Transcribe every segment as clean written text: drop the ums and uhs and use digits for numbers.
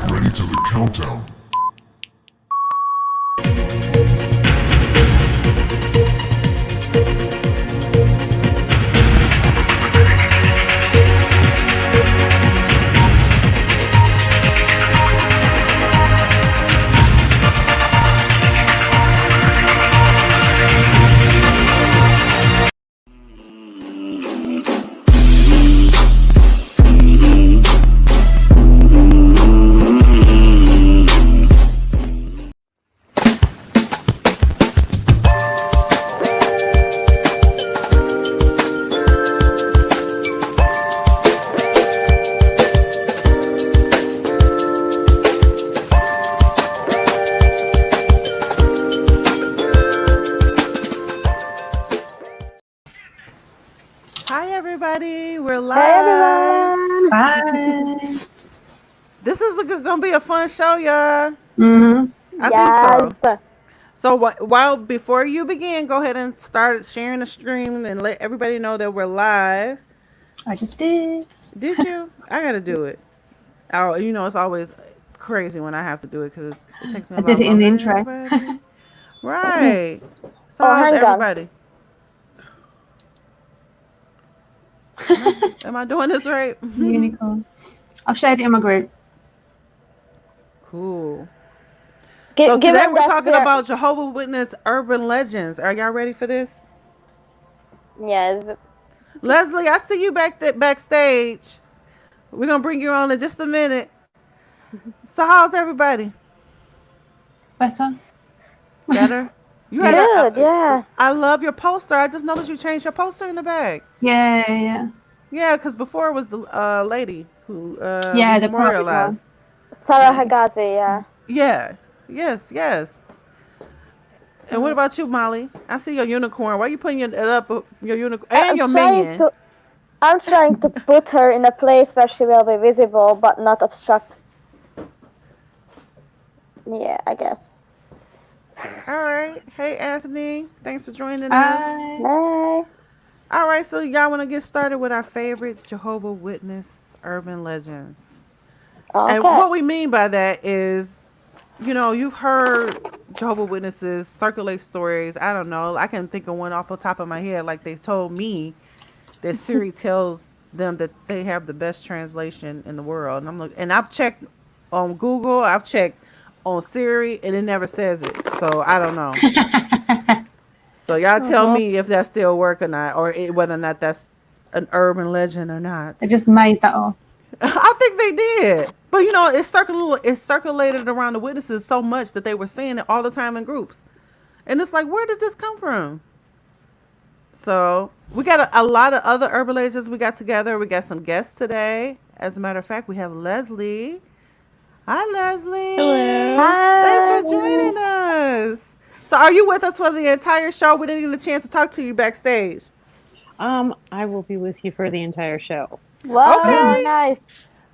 Get ready to the countdown. Hi everybody, we're live. Hey everyone! Bye. This is gonna be a fun show, y'all. Mm-hmm. I Yes. think so. So while before you begin, go ahead and start sharing the stream and let everybody know that we're live. I just did. Did you? I gotta do it. Oh, it's always crazy when I have to do it because it takes me a I lot did it in the longer than intro. everybody. Right. So Oh, how's hang on. everybody? Am I doing this right? Unicorn. I've shared it in my group. Cool. So today Given we're that talking about Jehovah Witness urban legends. Are y'all ready for this? Yes. Leslie, I see you backstage. We're gonna bring you on in just a minute. So how's everybody? Better? Better? You Good, yeah. I love your poster. I just noticed you changed your poster in the back. Yeah. Yeah, because before it was the lady who Yeah, we the pride memorialized. Sarah Hagazi, yeah. Yeah. Yes. And what about you, Molly? I see your unicorn. Why are you putting it up? Your unicorn and your minion. I'm trying to put her in a place where she will be visible but not obstruct. Yeah, I guess. All right. Hey, Anthony. Thanks for joining us. Bye. All right. So y'all want to get started with our favorite Jehovah Witness urban legends. Okay. And what we mean by that is, you've heard Jehovah Witnesses circulate stories. I don't know. I can think of one off the top of my head. Like they told me that Siri tells them that they have the best translation in the world. And I've checked on Google. I've checked on Siri, and it never says it. So I don't know. So y'all tell me if that still work or not, or whether or not that's an urban legend or not. They just made that up. I think they did. But it's circulated around the witnesses so much that they were saying it all the time in groups. And it's like, where did this come from? So we got a lot of other urban legends we got together. We got some guests today. As a matter of fact, we have Leslie. Hi, Leslie. Hello. Hi. Thanks for joining us. So are you with us for the entire show? We didn't get a chance to talk to you backstage. I will be with you for the entire show. Wow, Okay. nice.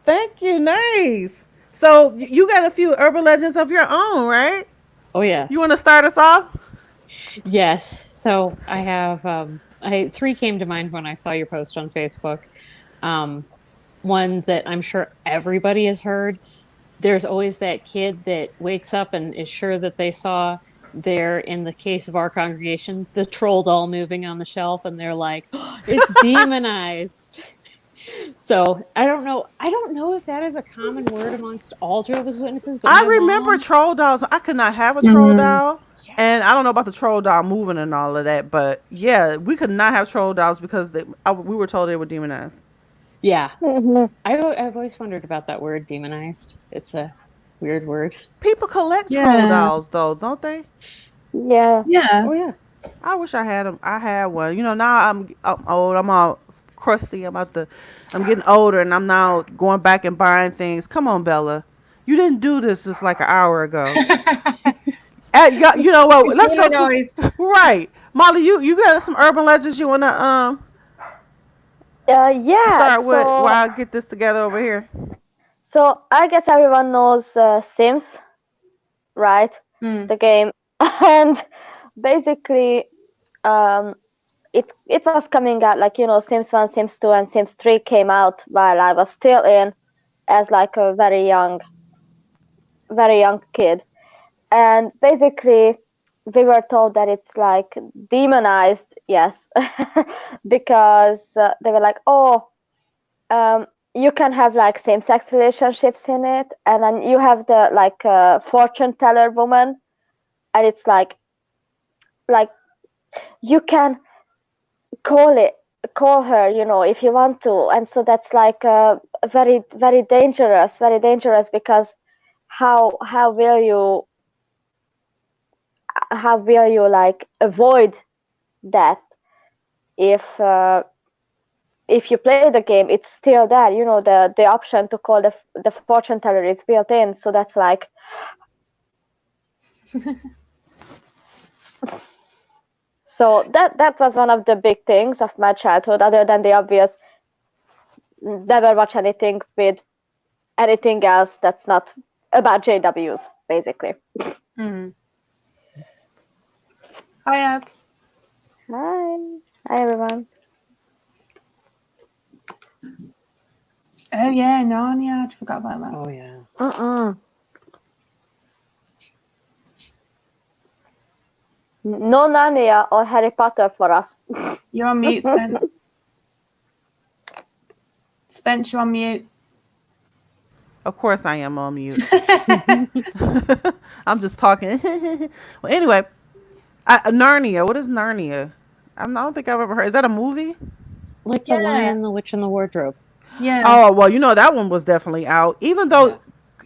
Thank you. Nice. So you got a few urban legends of your own, right? Oh, yes. You want to start us off? Yes. So I have, three came to mind when I saw your post on Facebook. One that I'm sure everybody has heard. There's always that kid that wakes up and is sure that they saw there, in the case of our congregation, the troll doll moving on the shelf, and they're like, oh, it's demonized. So I don't know if that is a common word amongst all Jehovah's Witnesses. But I remember troll dolls. I could not have a troll doll. Yeah. And I don't know about the troll doll moving and all of that. But yeah, we could not have troll dolls because we were told they were demonized. Yeah. I've always wondered about that word, demonized. It's a weird word. People collect troll dolls, though, don't they? Yeah. Oh, yeah. I wish I had them. I had one. Now I'm old. I'm all crusty. I'm getting older, and I'm now going back and buying things. Come on, Bella. You didn't do this just like an hour ago. You know what? Let's go. Right. Molly, you got some urban legends you want to Yeah. start with while I get this together over here? So I guess everyone knows Sims, right? The game. And basically, it was coming out like, Sims 1, Sims 2, and Sims 3 came out while I was still in as like a very young very young kid, and basically we were told that it's like demonized, yes, because they were like, oh, you can have like same-sex relationships in it, and then you have the like fortune teller woman, and it's like you can call it call her, if you want to, and so that's like very very dangerous, because how will you like avoid that if you play the game? It's still there, the option to call the fortune teller is built in, so that's like so that was one of the big things of my childhood, other than the obvious never watch anything with anything else that's not about JWs, basically. Mm. Hi, Abs. Hi everyone. Oh yeah, Narnia. I forgot about that. Oh yeah. No Narnia or Harry Potter for us. You're on mute, Spence. Spence, you're on mute. Of course, I am on mute. I'm just talking. Well, anyway, Narnia. What is Narnia? I don't think I've ever heard. Is that a movie? Like Yeah. The Lion, the Witch, and the Wardrobe. Yeah. Oh well, that one was definitely out. Even though,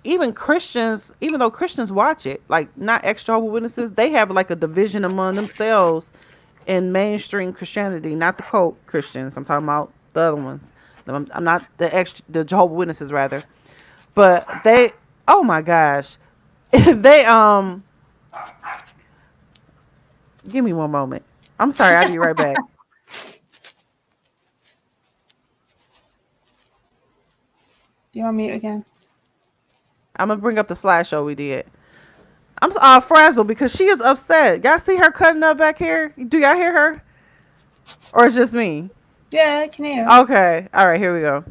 even though Christians watch it, like not ex-Jehovah Witnesses, they have like a division among themselves in mainstream Christianity, not the cult Christians. I'm talking about the other ones. I'm not the Jehovah Witnesses rather, but they. Oh my gosh, they Give me one moment. I'm sorry. I'll be right back. You're on mute again. I'm gonna bring up the slideshow we did. I'm frazzled because she is upset. Y'all see her cutting up back here? Do y'all hear her? Or it's just me? Yeah, I can hear. Okay. All right. Here we go.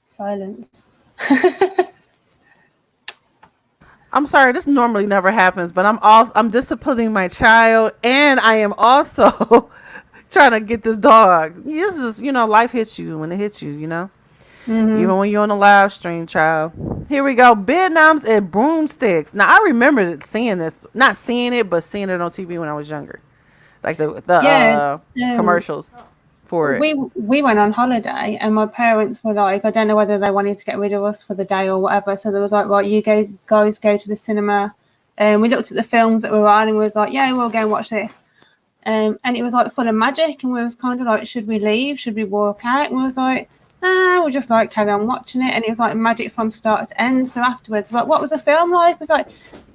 Silence. I'm sorry. This normally never happens, but I'm disciplining my child, and I am also trying to get this dog. This is life hits you when it hits you. Mm-hmm. Even when you're on a live stream, child. Here we go. Bedknobs and broomsticks. Now I remember seeing this, not seeing it, but seeing it on TV when I was younger, like the commercials for it. We went on holiday, and my parents were like, I don't know whether they wanted to get rid of us for the day or whatever. So there was like, right, you guys go to the cinema, and we looked at the films that were on, and we was like, yeah, we'll go and watch this. And it was like full of magic, and we was kind of like, should we leave? Should we walk out? And we was like, nah, we'll just like carry on watching it. And it was like magic from start to end. So afterwards, like, what was the film like? It was like,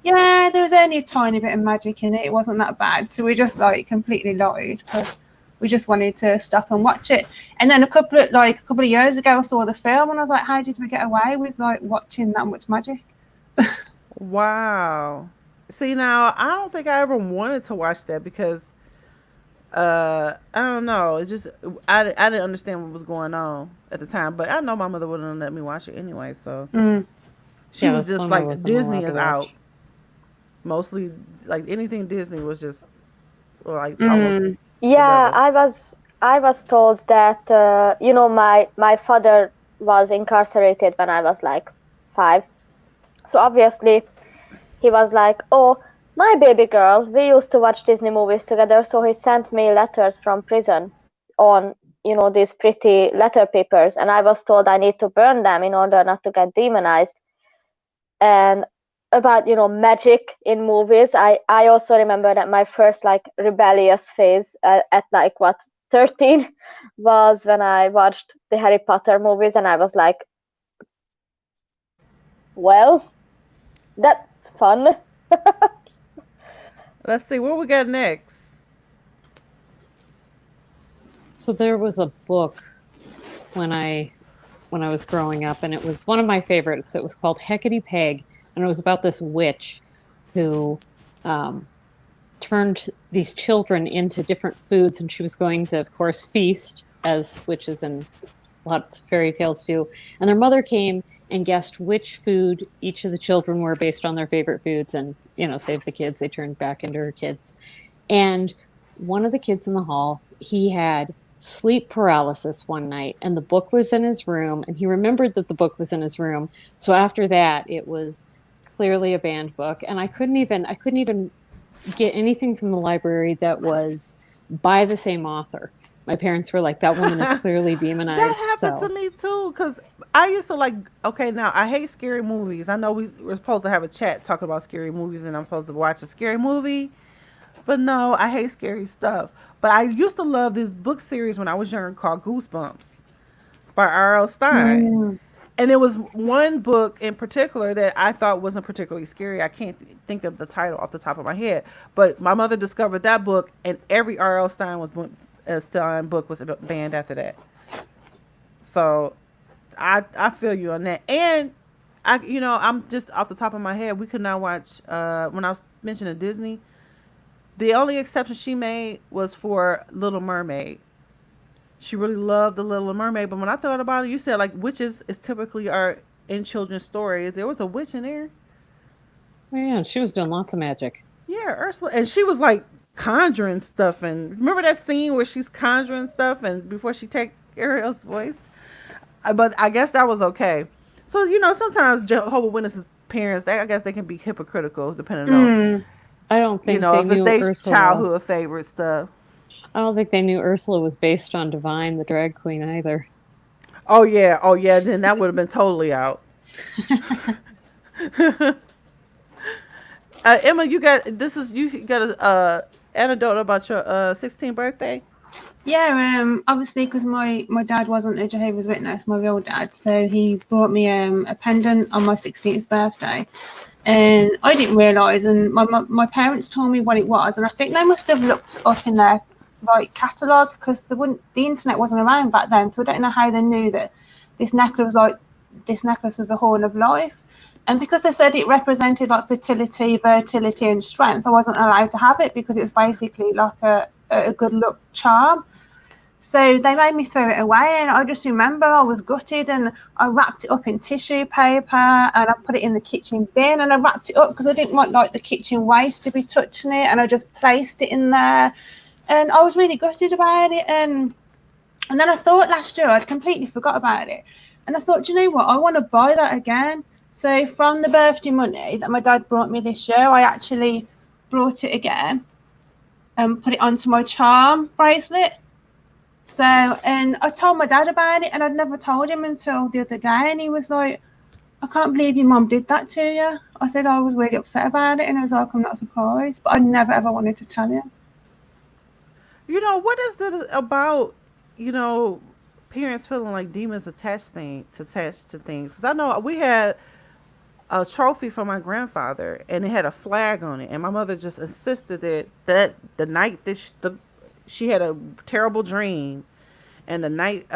yeah, there was only a tiny bit of magic in it. It wasn't that bad. So we just like completely lied because we just wanted to stop and watch it. And then a couple of years ago, I saw the film, and I was like, how did we get away with like watching that much magic? Wow. See, now I don't think I ever wanted to watch that because I don't know. It just I didn't understand what was going on at the time, but I know my mother wouldn't let me watch it anyway. So she was just like, Disney is out. Mostly like anything Disney was just like almost. Yeah, I was told that my father was incarcerated when I was like 5. So obviously he was like, oh, my baby girl, we used to watch Disney movies together, so he sent me letters from prison on these pretty letter papers, and I was told I need to burn them in order not to get demonized. And about magic in movies, I also remember that my first like rebellious phase at like 13 was when I watched the Harry Potter movies, and I was like Well, that's fun. Let's see what we got next. So there was a book when I was growing up, and it was one of my favorites. It was called Hecate Peg, and it was about this witch who um, turned these children into different foods, and she was going to, of course, feast as witches and lots of fairy tales do. And their mother came and guessed which food each of the children were based on their favorite foods, and saved the kids. They turned back into her kids. And one of the kids in the hall, he had sleep paralysis one night, and the book was in his room, and he remembered that the book was in his room. So after that, it was clearly a banned book, and I couldn't even get anything from the library that was by the same author. My parents were like, that woman is clearly demonized. That happened to So me too, because I used to like. Okay, now I hate scary movies. I know we're supposed to have a chat talking about scary movies, and I'm supposed to watch a scary movie. But no, I hate scary stuff. But I used to love this book series when I was younger called Goosebumps by R.L. Stein. Mm. And there was one book in particular that I thought wasn't particularly scary. I can't think of the title off the top of my head. But my mother discovered that book, and every R.L. Stein book was banned after that. So I feel you on that. And I'm just off the top of my head. We could not watch when I was mentioning Disney. The only exception she made was for Little Mermaid. She really loved the Little Mermaid, but when I thought about it, you said like witches is typically are in children's stories. There was a witch in there. yeah, she was doing lots of magic. Yeah, Ursula, and she was like conjuring stuff. And remember that scene where she's conjuring stuff, and before she take Ariel's voice. But I guess that was okay. So sometimes Jehovah Witnesses parents, I guess they can be hypocritical depending on Mm. I don't think they if it's knew their Ursula. childhood favorite stuff. I don't think they knew Ursula was based on Divine, the drag queen, either. Oh yeah. Then that would have been totally out. Emma, you got a anecdote about your 16th birthday. Yeah, obviously because my dad wasn't a Jehovah's Witness, my real dad, so he brought me a pendant on my 16th birthday, and I didn't realise, and my parents told me what it was, and I think they must have looked up in their catalogue, because the internet wasn't around back then, so I don't know how they knew that this necklace was a horn of life. And because they said it represented like fertility, fertility, and strength, I wasn't allowed to have it because it was basically like a good luck charm. So they made me throw it away, and I just remember I was gutted, and I wrapped it up in tissue paper, and I put it in the kitchen bin, and I wrapped it up because I didn't want like the kitchen waste to be touching it, and I just placed it in there, and I was really gutted about it. And then I thought last year I'd completely forgot about it, and I thought, you know what, I want to buy that again. So from the birthday money that my dad brought me this year, I actually brought it again and put it onto my charm bracelet. So, and I told my dad about it, and I'd never told him until the other day, and he was like, I can't believe your mum did that to you. I said I was really upset about it, and he was like, I'm not surprised, but I never ever wanted to tell him. What is it about, you know, parents feeling like demons attached to things? Because I know we had a trophy from my grandfather, and it had a flag on it, and my mother just insisted that the night that she had a terrible dream, and the night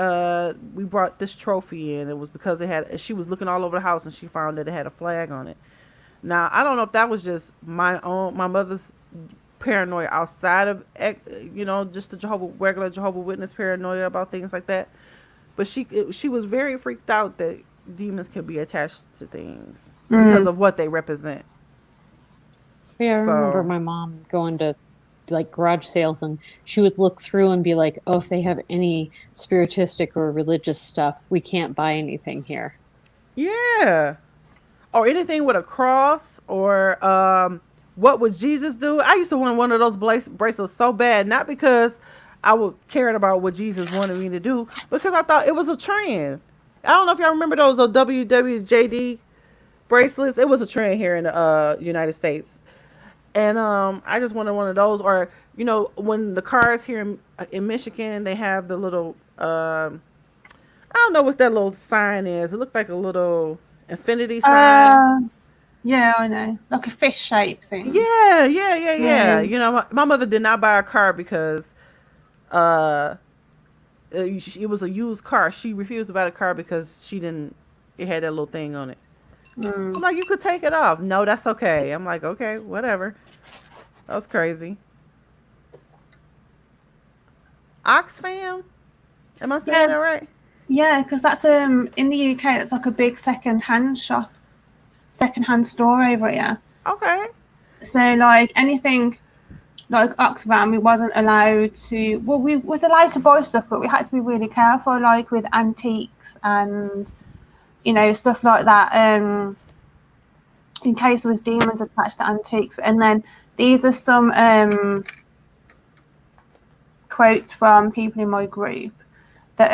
we brought this trophy in, it was because she was looking all over the house and she found that it had a flag on it. Now I don't know if that was just my mother's paranoia outside of just the regular Jehovah Witness paranoia about things like that, but she was very freaked out that demons can be attached to things because of what they represent. Yeah, I remember So my mom going to like garage sales, and she would look through and be like, oh, if they have any spiritistic or religious stuff, we can't buy anything here. yeah, or anything with a cross, or what would Jesus do? I used to want one of those bracelets so bad, not because I was caring about what Jesus wanted me to do, because I thought it was a trend. I don't know if y'all remember those WWJD bracelets. It was a trend here in the United States, and I just wanted one of those. Or when the cars here in Michigan, they have the little I don't know what that little sign is. It looked like a little infinity sign. Yeah, I know. Like a fish shape thing. Yeah. Yeah. You know, my mother did not buy a car because uh it was a used car. She refused to buy the car because she didn't. It had that little thing on it. I'm Mm. like, you could take it off. No, that's okay. I'm like, okay, whatever. That was crazy. Oxfam? Am I saying Yeah, that right? yeah, because that's in the UK. That's like a big second-hand shop, second-hand store over here. Okay. So like anything like Oxfam, we wasn't allowed to. Well, we was allowed to buy stuff, but we had to be really careful, like with antiques and stuff like that. In case there was demons attached to antiques. And then these are some quotes from people in my group that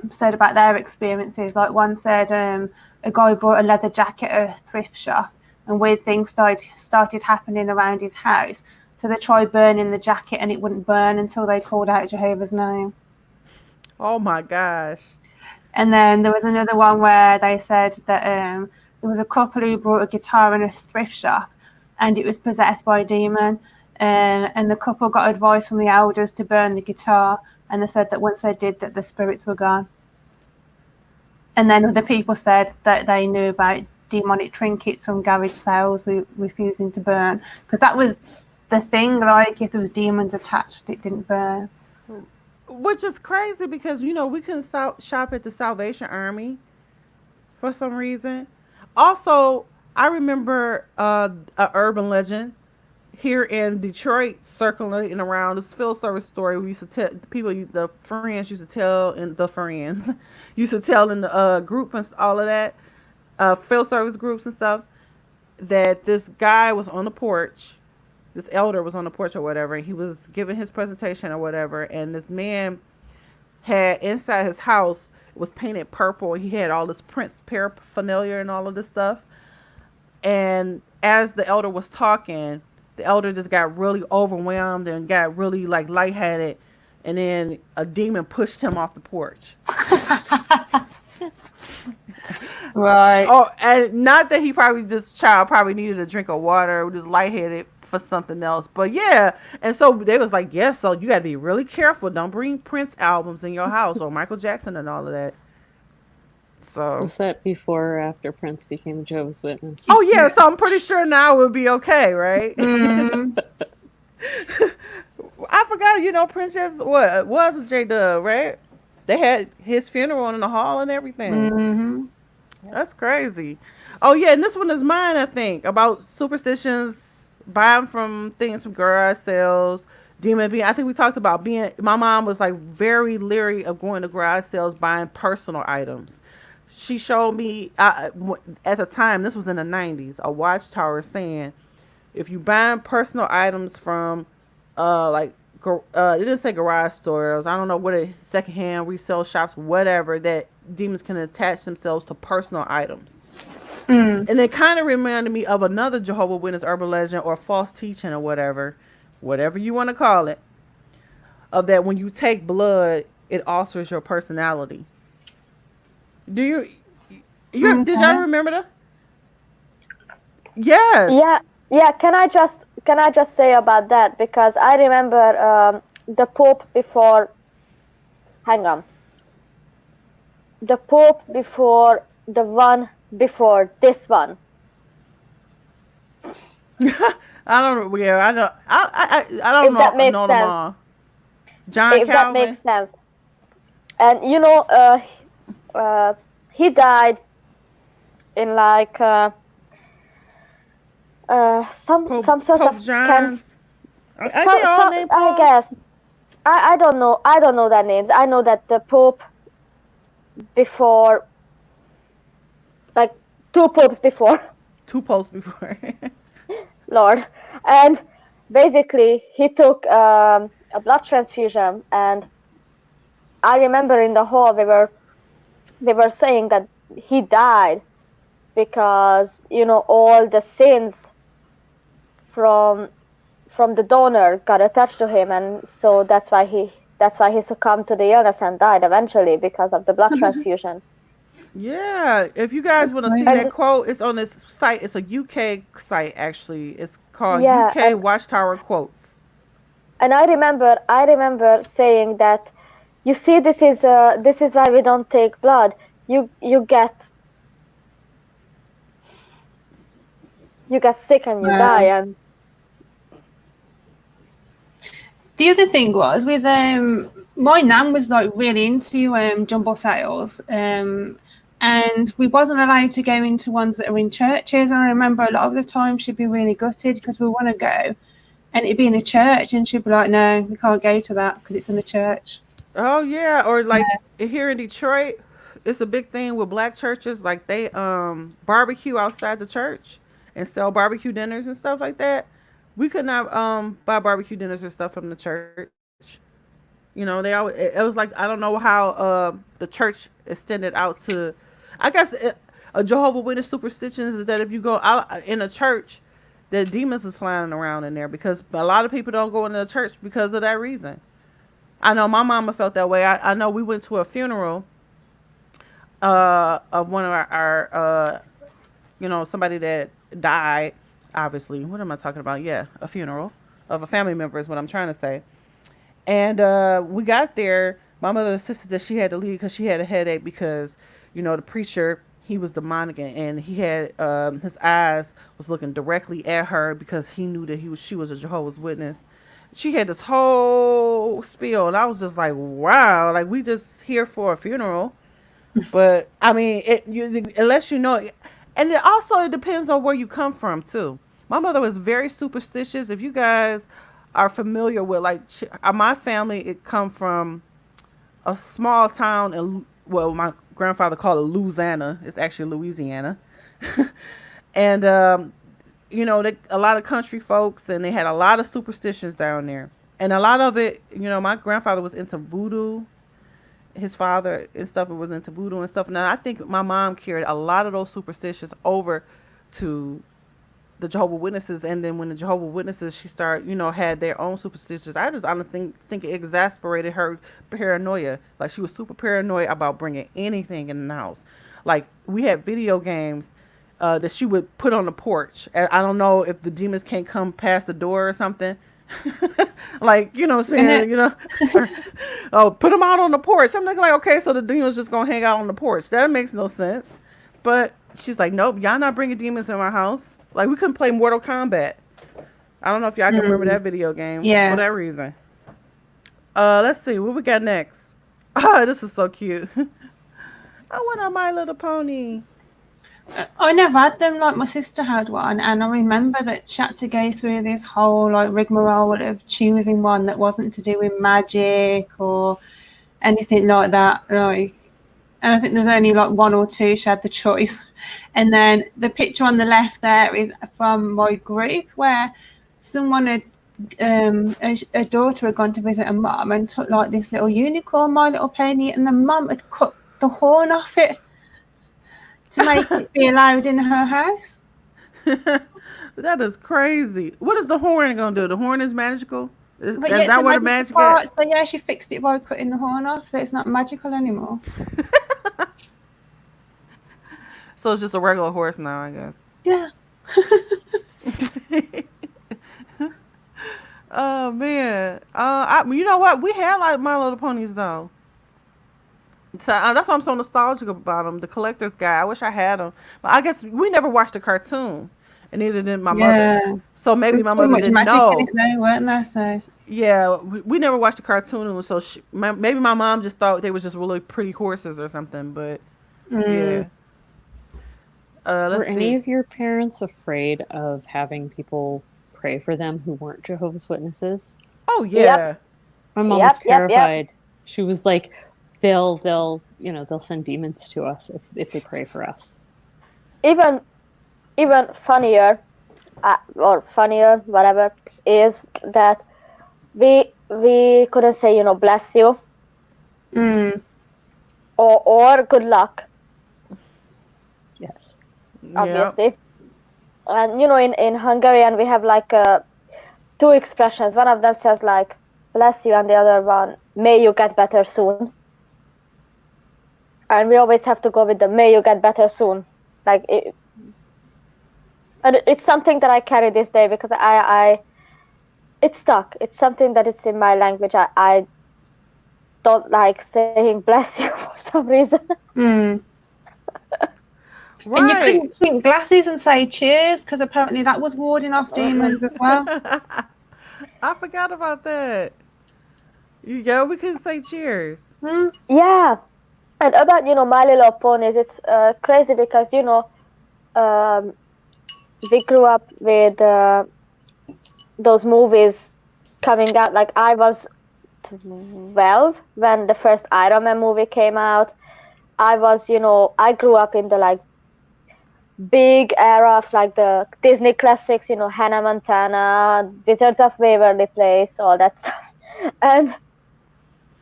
said about their experiences. Like one said, a guy brought a leather jacket at a thrift shop, and weird things started happening around his house. So they tried burning the jacket, and it wouldn't burn until they called out Jehovah's name. Oh my gosh. And then there was another one where they said that there was a couple who brought a guitar in a thrift shop, and it was possessed by a demon. And the couple got advice from the elders to burn the guitar, and they said that once they did, that the spirits were gone. And then other people said that they knew about demonic trinkets from garage sales refusing to burn, because that was the thing. Like if there was demons attached, it didn't burn. Which is crazy because, we couldn't shop at the Salvation Army for some reason. Also, I remember a urban legend here in Detroit circulating around this field service story. We used to tell people, the friends used to tell, and the friends used to tell in the group and all of that, field service groups and stuff, that this guy was on the porch. This elder was on the porch or whatever, and he was giving his presentation or whatever, and this man had inside his house, it was painted purple. He had all this Prince paraphernalia and all of this stuff. And as the elder was talking, the elder just got really overwhelmed and got really like lightheaded, and then a demon pushed him off the porch. Right. Oh, and not that he probably needed a drink of water, or was lightheaded for something else. But yeah, and so they was like, yes, so you got to be really careful. Don't bring Prince albums in your house or Michael Jackson and all of that. So Was that before or after Prince became a Jehovah's Witness? oh yeah, so I'm pretty sure now we'll be okay, right? Mm. I forgot, Prince just was a J Dub, right? They had his funeral in the hall and everything. Mm-hmm. That's crazy. Oh yeah, and this one is mine, I think, about superstitions, buying from things from garage sales, demon being. I think we talked about being. My mom was like very leery of going to garage sales buying personal items. She showed me at the time, this was in the 90s, a watchtower saying, if you buying personal items from like it didn't say garage stores, I don't know what it, secondhand resale shops, whatever, that demons can attach themselves to personal items. Mm. And it kind of reminded me of another Jehovah Witness urban legend or false teaching or whatever you want to call it, of that when you take blood, it alters your personality. Do you Okay. did y'all remember that? Yes. Yeah. Can I just say about that, because I remember the Pope before. Hang on. The Pope before the one before this one. I don't know. Yeah, I know. I don't If that makes know them sense. all. John If that Calvin. makes sense. And he died in like some sort Pope of John's. I get all named I Paul. guess I don't know. I don't know their names. I know that the Pope before, like two popes before, Two popes before. Lord, and basically he took a blood transfusion, and I remember in the hall they were saying that he died because all the sins from the donor got attached to him, and so that's why he succumbed to the illness and died eventually because of the blood transfusion. Yeah, if you guys That's want to see crazy. that And quote, it's on this site. It's a UK site actually. It's called yeah, UK Watchtower Quotes. and I remember saying that, you see, this is why we don't take blood. You get sick and you die, Wow. and The other thing was with my nan was like really into jumble sales, and we wasn't allowed to go into ones that are in churches. And I remember a lot of the time she'd be really gutted because we want to go, and it'd be in a church, and she'd be like, "No, we can't go to that because it's in a church." Oh yeah, or like here in Detroit, it's a big thing with black churches. Like they barbecue outside the church and sell barbecue dinners and stuff like that. We could not buy barbecue dinners and stuff from the church. You know, they always it was like I don't know how the church extended out to. I guess a Jehovah Witness superstition is that if you go out in a church, that demons is flying around in there because a lot of people don't go into the church because of that reason. I know my mama felt that way. I know we went to a funeral of one of somebody that died. Obviously, what am I talking about? Yeah, a funeral of a family member is what I'm trying to say. And we got there. My mother insisted that she had to leave because she had a headache because, the preacher, he was demonic and he had his eyes was looking directly at her because he knew that she was a Jehovah's Witness. She had this whole spiel and I was just like, wow, like we just here for a funeral. But I mean, unless and it depends on where you come from too. My mother was very superstitious. If you guys are familiar with like my family, it come from a small town in well, my grandfather called it Louisiana. It's actually Louisiana, and a lot of country folks, and they had a lot of superstitions down there, and a lot of it, my grandfather was into voodoo, his father and stuff was into voodoo and stuff. Now I think my mom carried a lot of those superstitions over to the Jehovah Witnesses, and then when the Jehovah Witnesses she started, had their own superstitions. I don't think it exasperated her paranoia. Like she was super paranoid about bringing anything in the house. Like we had video games that she would put on the porch. I don't know if the demons can't come past the door or something. Like what I'm And it, saying, oh, put them out on the porch. I'm like, okay, so the demons just gonna hang out on the porch. That makes no sense. But she's like, nope, y'all not bringing demons in my house. Like we couldn't play Mortal Kombat. I don't know if y'all can remember that video game for yeah. that reason. Let's see what we got next. Oh, this is so cute. I want a My Little Pony. I never had them. Like my sister had one, and I remember that she had to go through this whole like rigmarole of choosing one that wasn't to do with magic or anything like that. Like, and I think there was only like one or two she had the choice. And then the picture on the left there is from my group where someone had a daughter had gone to visit a mum and took like this little unicorn My Little Pony, and the mum had cut the horn off it to make it be allowed in her house. That is crazy. What is the horn gonna do? The horn is magical. But Is yeah, it's that a where the magical magic at? part. So yeah, she fixed it by cutting the horn off, so it's not magical anymore. So it's just a regular horse now, I guess. Yeah. Oh man. You know what? We had like My Little Ponies though. So that's why I'm so nostalgic about them. The collector's guy. I wish I had them, but I guess we never watched the cartoon, and neither did my mother. Yeah. So maybe There's my so mother much didn't magic in it know. though, weren't there? So Yeah, we never watched the cartoon, and so maybe my mom just thought they were just really pretty horses or something. But yeah, Were let's any see. of your parents afraid of having people pray for them who weren't Jehovah's Witnesses? Oh yep, yeah. My mom yep, was yep, yep. terrified. She was like, they'll send demons to us if they pray for us. Even even funnier, or funnier, whatever, is that we couldn't say, bless you, mm. or good luck, Yes. Yeah. obviously. And in Hungarian we have like two expressions. One of them says like bless you, and the other one, may you get better soon. and we always have to go with the "May you get better soon." Like and it's something that I carry this day because it's stuck. It's something that it's in my language. I don't like saying "bless you" for some reason. Mm. And you Right. couldn't clink glasses and say cheers because apparently that was warding off demons as well. I forgot about that. Yeah, we couldn't say cheers. Mm. Yeah, and about My Little Ponies, it's crazy because um, we grew up with those movies coming out. Like I was 12 when the first Iron Man movie came out. I grew up in the like big era of like the Disney classics, Hannah Montana, Wizards of Waverly Place, all that stuff. And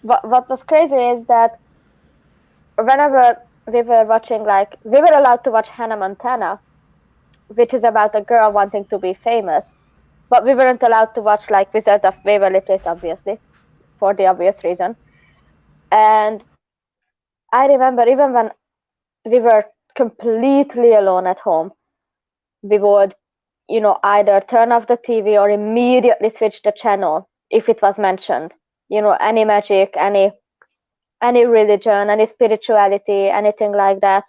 what was crazy is that whenever we were watching, like, we were allowed to watch Hannah Montana, which is about a girl wanting to be famous, but we weren't allowed to watch like Wizards of Waverly Place, obviously, for the obvious reason. And I remember even when we were completely alone at home, we would, either turn off the TV or immediately switch the channel if it was mentioned. Any magic, any religion, any spirituality, anything like that.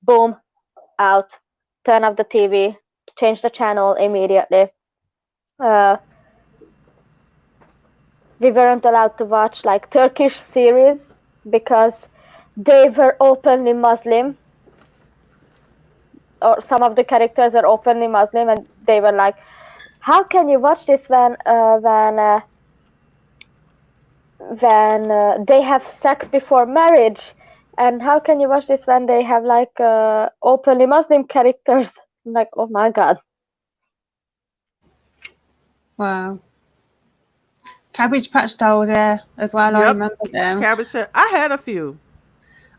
Boom, out. Turn off the TV, change the channel immediately. Uh, we weren't allowed to watch like Turkish series because they were openly Muslim, or some of the characters are openly Muslim, and they were like, "How can you watch this when they have sex before marriage? And how can you watch this when they have like openly Muslim characters?" I'm like, oh my god. Wow. Cabbage Patch Dolls, yeah, as well. I Yep. remember them. Cabbage Patch. I had a few.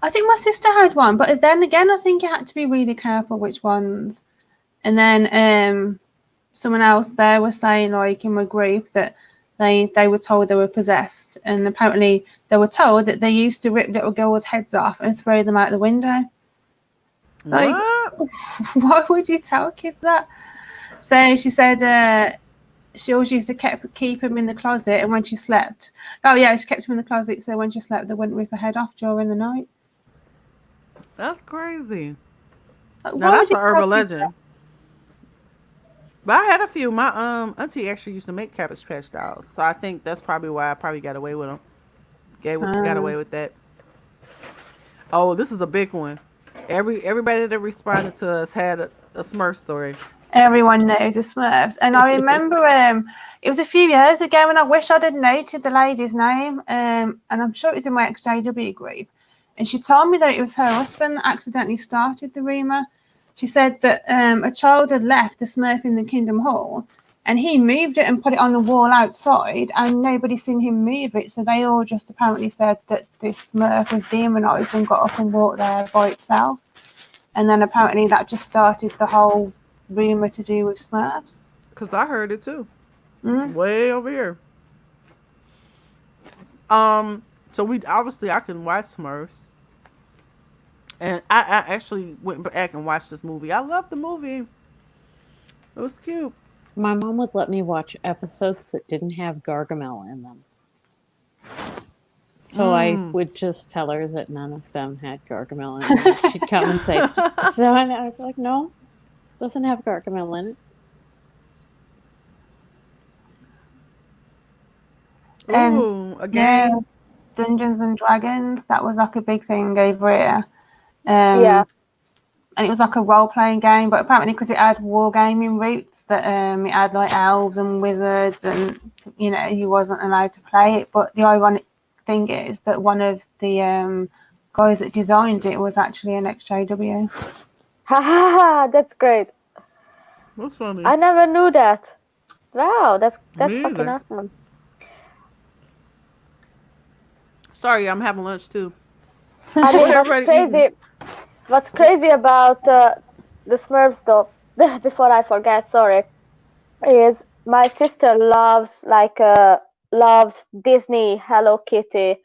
I think my sister had one, but then again, I think you had to be really careful which ones. And then someone else there was saying, like, in my group that they were told they were possessed, and apparently they were told that they used to rip little girls' heads off and throw them out the window. Like, What? why would you tell kids that? So she said she always used to keep them in the closet, and when she slept, she kept them in the closet so when she slept, they wouldn't rip her head off during the night. That's crazy. Like, Now why would that's you an tell urban kids that? legend. But I had a few. My auntie actually used to make Cabbage Patch dolls, so I think that's probably why I probably got away with them. Got away with that. Oh, this is a big one. Everybody that responded to us had a Smurf story. Everyone knows the Smurfs. And I remember it was a few years ago, and I wish I'd have noted the lady's name. And I'm sure it was in my XJW group. And she told me that it was her husband that accidentally started the rumour. She said that a child had left the Smurf in the Kingdom Hall, and he moved it and put it on the wall outside, and nobody seen him move it. So they all just apparently said that this Smurf was demonised and got up and walked there by itself. And then apparently that just started the whole rumour to do with Smurfs. Cause I heard it too. Mm. Way over here. So we obviously I can watch Smurfs. And I actually went back and watched this movie. I loved the movie. It was cute. My mom would let me watch episodes that didn't have Gargamel in them. So I would just tell her that none of them had Gargamel in them. She'd come and say, so, and I'd be like, no, doesn't have Gargamel in it. And Ooh, a game. yeah, Dungeons and Dragons, that was like a big thing over here. Yeah. And it was like a role-playing game, but apparently because it had wargaming roots, that it had like elves and wizards, and he wasn't allowed to play it. But the ironic thing is that one of the guys that designed it was actually an XJW. Ha ha ha! That's great. That's funny. I never knew that. Wow, that's Me fucking either. awesome. Sorry, I'm having lunch too. I mean, Everybody what's crazy about the Smurfs though, before I forget, sorry, is my sister loves Disney, Hello Kitty,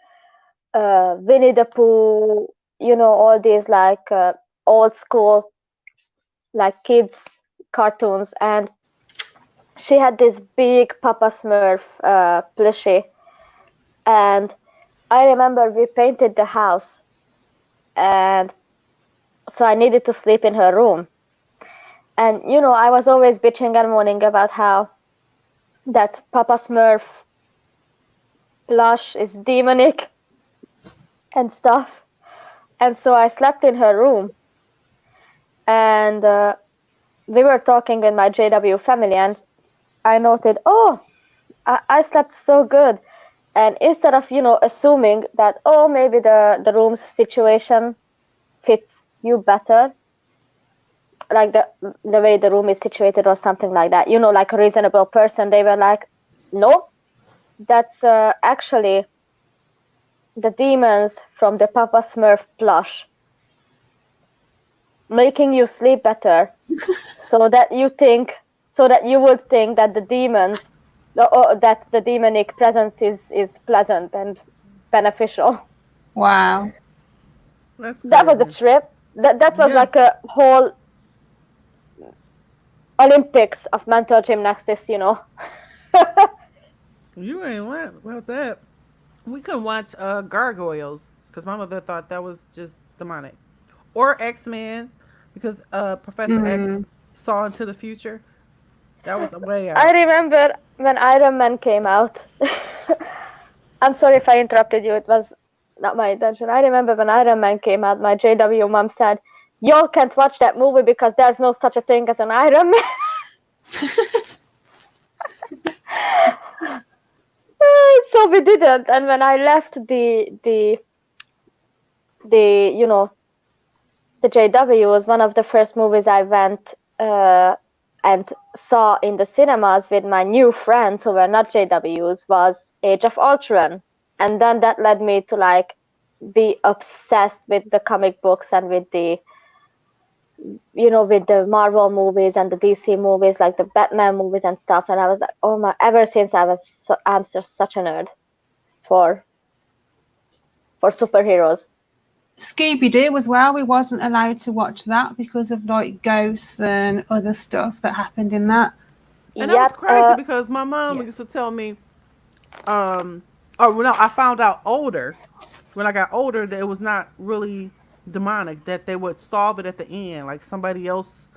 Winnie the Pooh, all these like old school like kids cartoons, and she had this big Papa Smurf plushie, and I remember we painted the house, and so I needed to sleep in her room. And I was always bitching and moaning about how that Papa Smurf plush is demonic and stuff. And so I slept in her room, and we were talking in my JW family, and I noted, oh, I slept so good. And instead of, assuming that, oh, maybe the room's situation fits you better, like the way the room is situated or something like that, like a reasonable person, they were like, no, that's actually the demons from the Papa Smurf plush making you sleep better, so that you would think that the demons, or that the demonic presence is pleasant and beneficial. Wow. That's That was a crazy. trip. That was Yeah, like a whole Olympics of mental gymnastics. you ain't lying about that. We can watch Gargoyles because my mother thought that was just demonic, or X Men because Professor X Mm. saw into the future. That was way I out. remember when Iron Man came out. I'm sorry if I interrupted you. It was not my intention. I remember when Iron Man came out, my JW mom said, "Y'all can't watch that movie because there's no such a thing as an Iron Man." So we didn't. And when I left the the JW was one of the first movies I went and saw in the cinemas with my new friends who were not JWs, was Age of Ultron. And then that led me to like be obsessed with the comic books and with the Marvel movies and the DC movies, like the Batman movies and stuff. And I was like, oh my! Ever since I'm just such a nerd for superheroes. Scooby Doo as well. We wasn't allowed to watch that because of like ghosts and other stuff that happened in that. And that was Yep. crazy because my mom Yeah. used to tell me, or no, I found out older when I got older that it was not really demonic. That they would solve it at the end, like somebody else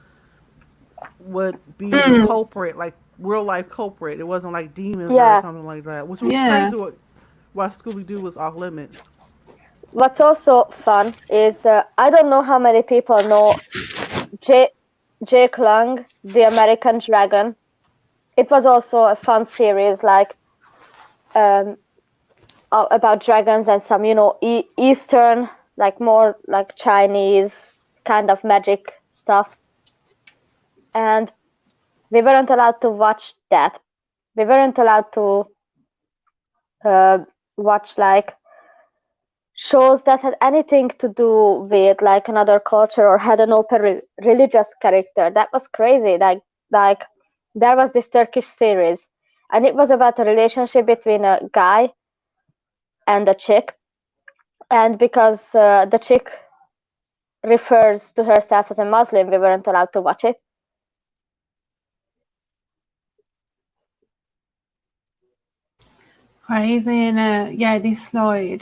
would be the Mm. culprit, like real life culprit. It wasn't like demons or Yeah. something like that, which was Yeah. crazy. Why Scooby Doo was off limits. What's also fun is I don't know how many people know J. Jake Long, the American Dragon. It was also a fun series, like um, about dragons and some, Eastern, like more like Chinese kind of magic stuff. And we weren't allowed to watch that. We weren't allowed to uh, watch like shows that had anything to do with like another culture or had an open religious character. That was crazy. Like there was this Turkish series, and it was about a relationship between a guy and a chick, and because the chick refers to herself as a Muslim, we weren't allowed to watch it. Crazy. And yeah, this slide.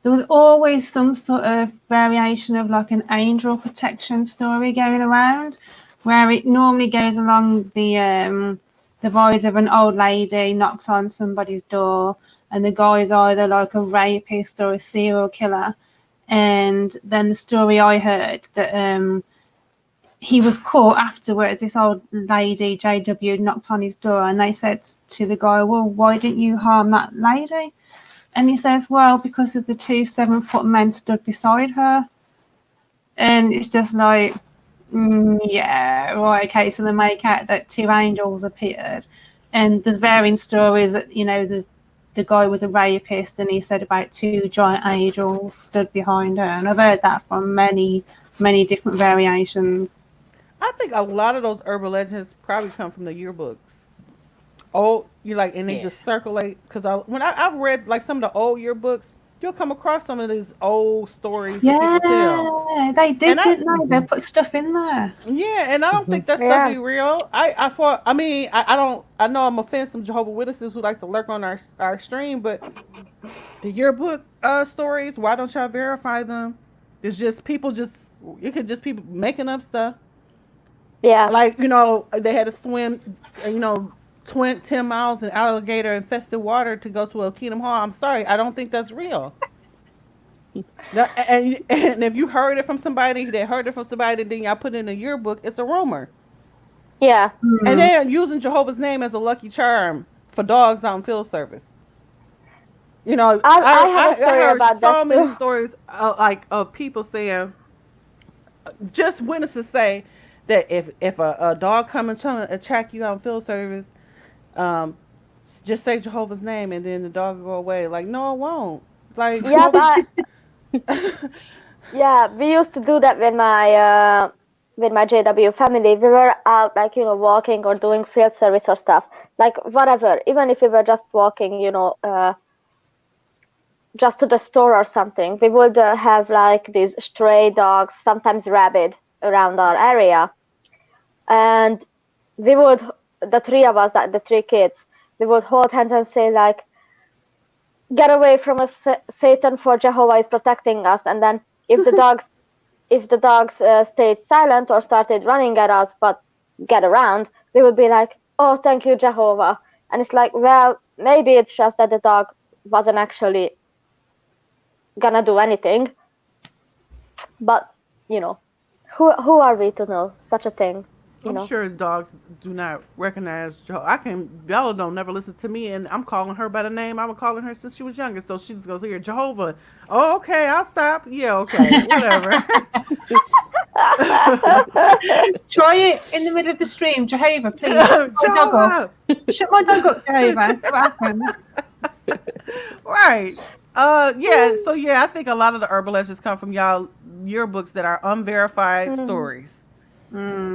There was always some sort of variation of like an angel protection story going around, where it normally goes along the rise of an old lady knocks on somebody's door, and the guy is either like a rapist or a serial killer. And then the story I heard that he was caught afterwards. This old lady, JW, knocked on his door, and they said to the guy, "Well, why didn't you harm that lady?" And he says, "Well, because of the two 7-foot men stood beside her." And it's just like, yeah, right, okay. So they make out that two angels appeared, and there's varying stories that there's the guy was a rapist, and he said about two giant angels stood behind her, and I've heard that from many different variations. I think a lot of those urban legends probably come from the yearbooks. Oh, you like, and they Yeah. just circulate because I've read like some of the old yearbooks. you'll come across some of these old stories that people tell. Yeah, they And did, I didn't they? They put stuff in there. Yeah, and I don't think that stuff Yeah. be real. I mean, I don't. I know I'm offending some Jehovah Witnesses who like to lurk on our stream, but the yearbook stories, why don't y'all verify them? It's just people just it could just people making up stuff. Yeah. Like they had to swim, 10 miles in alligator infested water to go to a Kingdom Hall. I'm sorry, I don't think that's real. And if you heard it from somebody that heard it from somebody, then y'all put it in a yearbook. It's a rumor. Yeah. And Hmm. they're using Jehovah's name as a lucky charm for dogs on field service. I have a I story heard about so that many too. stories like of people saying, just witnesses say that if a dog come and try to attack you on field service, um, just say Jehovah's name and then the dog will go away. Like, no, it won't. Like Yeah, Jehovah's. yeah, we used to do that with my JW family. We were out like, walking or doing field service or stuff. Like whatever. Even if we were just walking, just to the store or something, we would have like these stray dogs, sometimes rabid around our area. And we would, the three of us, like the three kids, we would hold hands and say like, get away from us, Satan, for Jehovah is protecting us. And then if the dogs stayed silent or started running at us but get around, we would be like, oh, thank you, Jehovah. And it's like, well, maybe it's just that the dog wasn't actually gonna do anything, but who are we to know such a thing, you I'm know? sure dogs do not recognize Jehovah. Bella don't never listen to me, and I'm calling her by the name I've been calling her since she was younger. So she just goes here, Jehovah. Oh, okay, I'll stop. Yeah, okay, whatever. Try it in the middle of the stream, Jehovah, please. Shut my dog up. Jehovah. Shut my dog up, Jehovah. See what happens. Right. Yeah. So yeah, I think a lot of the urban legends come from y'all yearbooks that are unverified Mm, stories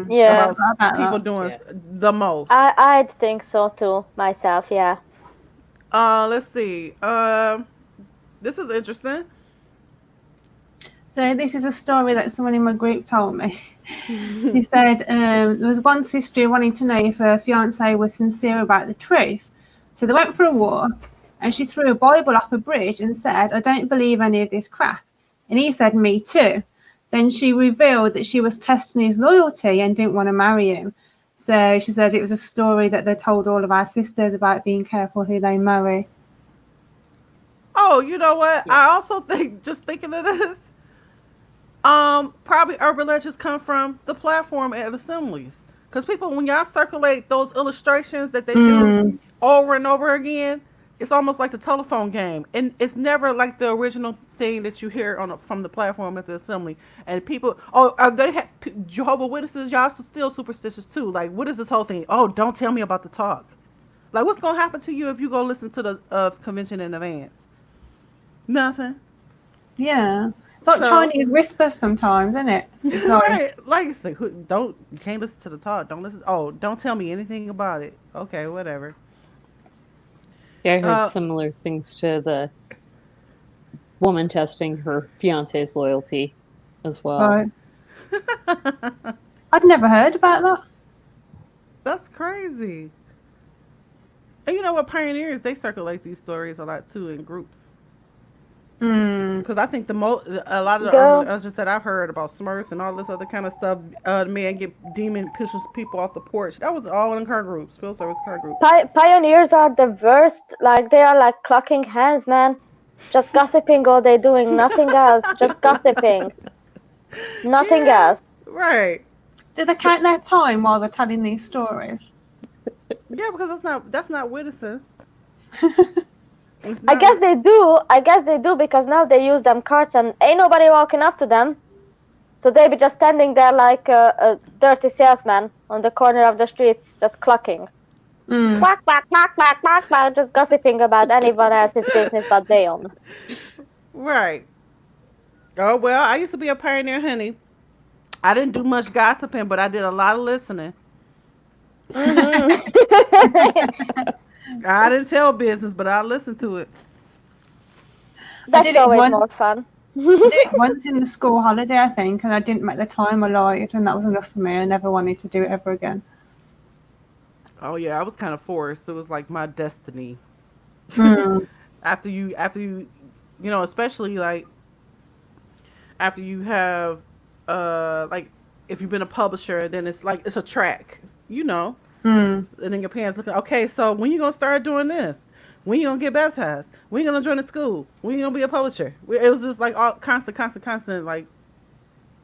yeah, I about forgot people about doing Yeah. the most. I'd think so too myself. Yeah. Let's see. This is interesting. that. So this is a story that someone in my group told me. She said there was one sister who wanted to know if her fiance was sincere about the truth. So they went for a walk and she threw a Bible off a bridge and said, I don't believe any of this crap. And he said, me too. Then she revealed that she was testing his loyalty and didn't want to marry him. So she says it was a story that they told all of our sisters about being careful who they marry. Oh, you know what? Yeah. I also think, just thinking of this, probably urban legends come from the platform at assemblies. Because people, when y'all circulate those illustrations that they do Mm, over and over again, it's almost like the telephone game, and it's never like the original thing that you hear from the platform at the assembly. And people, they have Jehovah Witnesses. Y'all still superstitious too. Like, what is this whole thing? Oh, don't tell me about the talk. Like, what's gonna happen to you if you go listen to the convention in advance? Nothing. yeah. It's like So Chinese whispers sometimes, isn't it? It's like, right, like it's like don't you can't listen to the talk. Don't listen. Oh, don't tell me anything about it. Okay, whatever. Yeah, I heard Uh, similar things to the woman testing her fiance's loyalty as well. right. I'd never heard about that. that's crazy. And you know what? Pioneers they circulate these stories a lot too in groups. Mm. Because I think a lot of the urban Girl, legends that I've heard about Smurfs and all this other kind of stuff, the man get demon pushes people off the porch. That was all in car groups, field service car groups. pioneers are the worst. Like they are like clucking hands, man. Just gossiping all day, doing nothing else. Just gossiping, nothing Yeah, else. right. Do they count their time while they're telling these stories? Yeah, because that's not witnessing. It's I not. guess they do. I guess they do because now they use them carts and ain't nobody walking up to them. So they be just standing there like a dirty salesman on the corner of the streets, just clucking. Mm. Quack, quack, quack, quack, quack, quack, just gossiping about anyone else's business but their own. Right. Oh well, I used to be a pioneer, honey. I didn't do much gossiping, but I did a lot of listening. Hmm. I didn't tell business, but I listened to it. I did That's it always more once. fun. I did it once in the school holiday, I think, and I didn't make the time. I lied, and that was enough for me. I never wanted to do it ever again. Oh yeah, I was kind of forced. It was like my destiny. Mm. After you, especially like after you have, like if you've been a publisher, then it's like it's a track, you know. Mm. And then your parents looking, okay, so when you gonna start doing this? When you gonna get baptized? When you gonna join the school? When you gonna be a publisher? It was just like all constant, like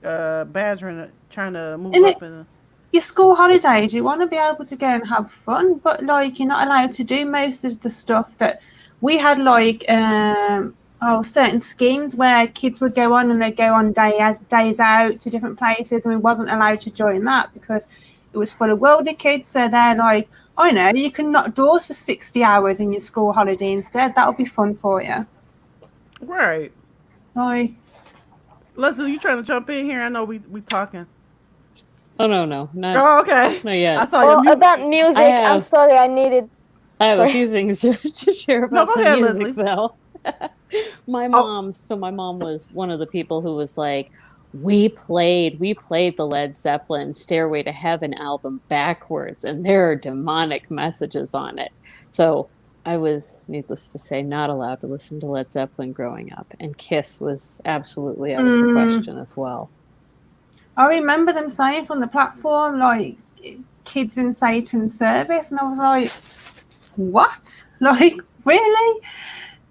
badgering, trying to move And it, up in. your school holidays, you want to be able to go and have fun, but like you're not allowed to do most of the stuff that we had. Like certain schemes where kids would go on and they'd go on days out to different places, and we wasn't allowed to join that because it was full of worldly kids. So they're like, I know you can knock doors for 60 hours in your school holiday instead. That'll be fun for you. Right. Like, Leslie, you trying to jump in here? I know we talking. Oh no, not Oh, okay. not yet. I saw your Oh, mute. about music, I'm have sorry, I needed. I have a Sorry. few things to share No, about go the ahead, music Leslie. though. My Oh, mom, so my mom was one of the people who was like, we played the Led Zeppelin Stairway to Heaven album backwards, and there are demonic messages on it. So I was, needless to say, not allowed to listen to Led Zeppelin growing up, and Kiss was absolutely out of the question as well. I remember them saying from the platform, like, kids in Satan's service, and I was like, what? Like, really?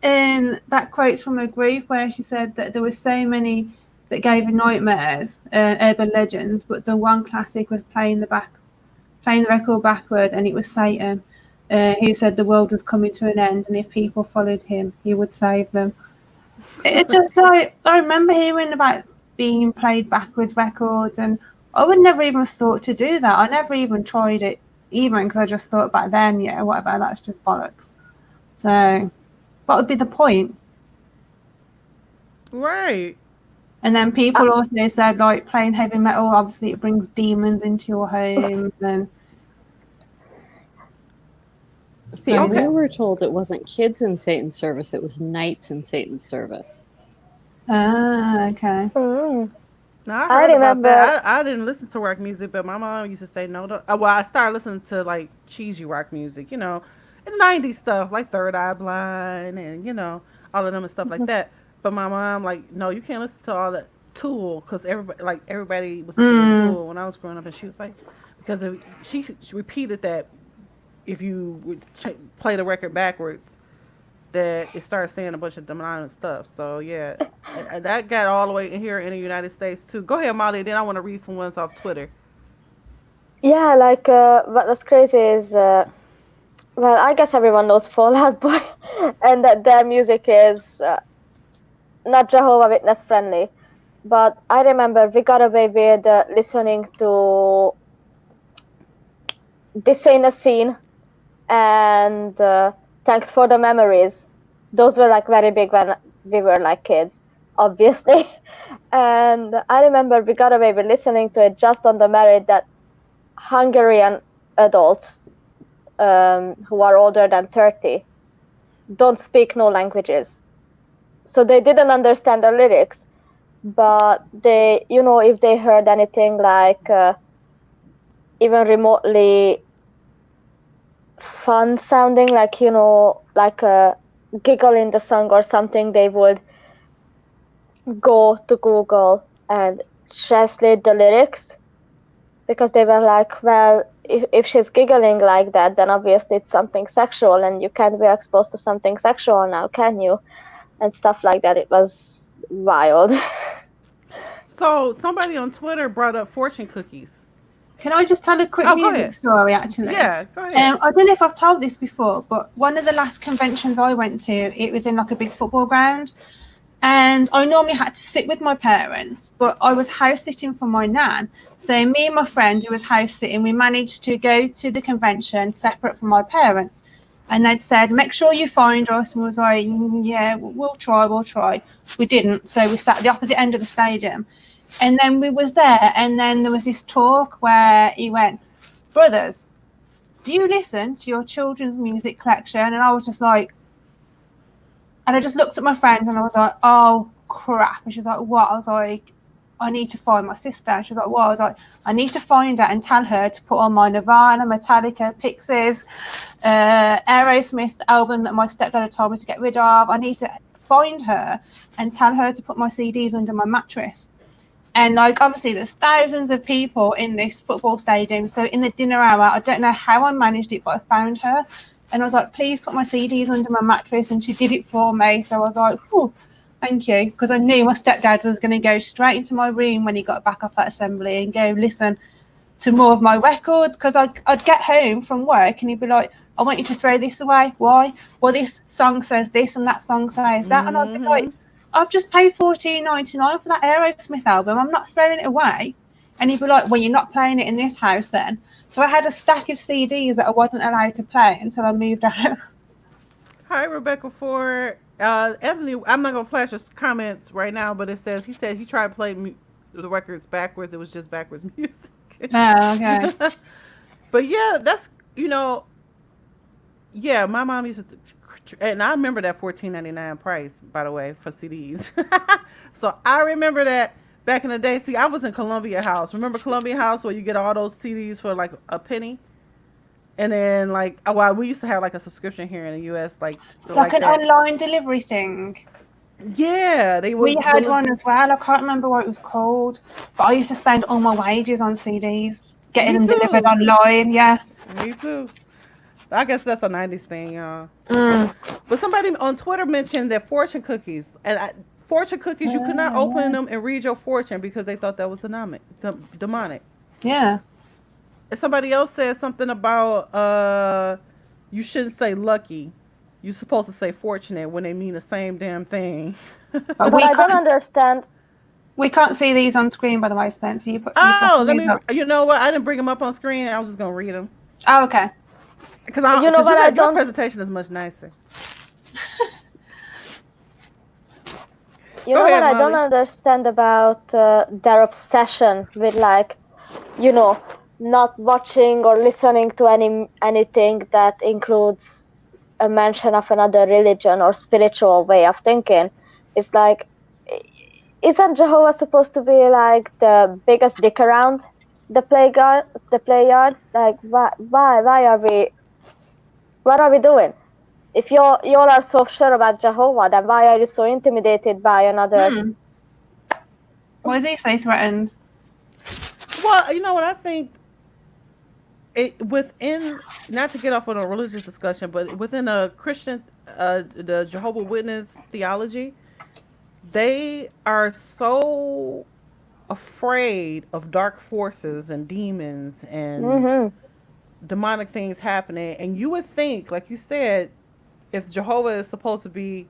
And that quote's from a group where she said that there were so many that gave her nightmares, urban legends, but the one classic was playing the record backward, and it was Satan, who said the world was coming to an end, and if people followed him, he would save them. It just like I remember hearing about being played backwards records, and I would never even thought to do that. I never even tried it, even because I just thought back then, yeah, whatever, that's just bollocks. So, what would be the point? right. And then people also said, like, playing heavy metal, obviously it brings demons into your homes, and See, so and we Okay. were told it wasn't kids in Satan's service, it was knights in Satan's service. okay. Mm. Now I I heard about remember. that. I didn't listen to rock music, but my mom used to say no. Well, I started listening to like cheesy rock music, and '90s stuff like Third Eye Blind and all of them and stuff like that. But my mom like, no, you can't listen to all that Tool because everybody was listening to Mm. Tool when I was growing up, and she was like, because she repeated that if you would play the record backwards, that it started saying a bunch of demonic stuff. So yeah, that got all the way in here in the United States too. Go ahead, Molly. Then I want to read some ones off Twitter. Yeah, like what was crazy is, well, I guess everyone knows Fall Out Boy, and that their music is not Jehovah Witness friendly. But I remember we got away with listening to This Ain't a Scene and Thanks for the Memories. Those were like very big when we were like kids, obviously. And I remember we got away with listening to it just on the merit that Hungarian adults who are older than 30 don't speak no languages. So they didn't understand the lyrics, but they, if they heard anything like even remotely fun sounding, like, like a giggle in the song or something, they would go to Google and translate the lyrics because they were like, well, if she's giggling like that, then obviously it's something sexual, and you can't be exposed to something sexual now, can you? And stuff like that. It was wild. So somebody on Twitter brought up fortune cookies. Can I just tell a quick Oh, go music ahead. story, actually? Yeah, go ahead. I don't know if I've told this before, but one of the last conventions I went to, it was in like a big football ground. And I normally had to sit with my parents, but I was house sitting for my nan. So me and my friend who was house sitting, we managed to go to the convention separate from my parents. And they'd said, make sure you find us. And we was like, yeah, we'll try. We didn't. So we sat at the opposite end of the stadium. And then we was there. And then there was this talk where he went, brothers, do you listen to your children's music collection? And I was just like, And I just looked at my friends and I was like, oh, crap. And she's like, what? I was like, I need to find my sister. And she was like, what? I was like, I need to find her and tell her to put on my Nirvana, Metallica, Pixies, Aerosmith album that my stepdad had told me to get rid of. I need to find her and tell her to put my CDs under my mattress. And like, obviously there's thousands of people in this football stadium. So in the dinner hour, I don't know how I managed it, but I found her. And I was like, please put my CDs under my mattress. And she did it for me. So I was like, oh, thank you. Because I knew my stepdad was going to go straight into my room when he got back off that assembly and go listen to more of my records. Because I'd get home from work and he'd be like, I want you to throw this away. Why? Well, this song says this and that song says that. And I'd be like, I've just paid $14.99 for that Aerosmith album. I'm not throwing it away. And he'd be like, well, you're not playing it in this house then. So I had a stack of CDs that I wasn't allowed to play until I moved out. Hi, Rebecca Ford. Anthony, I'm not going to flash his comments right now, but he said he tried to play the records backwards. It was just backwards music. Oh, okay. But yeah, that's, yeah, my mom used to, and I remember that $14.99 price, by the way, for CDs. So I remember that back in the day. See, I was in Columbia House. Remember Columbia House where you get all those CDs for like a penny? And then we used to have like a subscription here in the US, like an online delivery thing. Yeah, we had one as well. I can't remember what it was called, but I used to spend all my wages on CDs, getting them delivered online. Yeah, me too. I guess that's a 90s thing, y'all. But somebody on Twitter mentioned that fortune cookies, fortune cookies, you could not open them and read your fortune because they thought that was demonic. Yeah. And somebody else said something about you shouldn't say lucky. You're supposed to say fortunate when they mean the same damn thing. But I don't understand. We can't see these on screen, by the way, Spencer. You know what? I didn't bring them up on screen. I was just gonna read them. Oh, okay. Because your presentation is much nicer. You know what I don't understand about their obsession with not watching or listening to anything that includes a mention of another religion or spiritual way of thinking. It's like, isn't Jehovah supposed to be like the biggest dick around the playground? Like, why are we? What are we doing? If you all are so sure about Jehovah, then why are you so intimidated by another? Why is he so threatened? Well, you know what I think. Within, not to get off on a religious discussion, but within a Christian, the Jehovah Witness theology, they are so afraid of dark forces and demons and demonic things happening. And you would think, like you said, if Jehovah is supposed to be,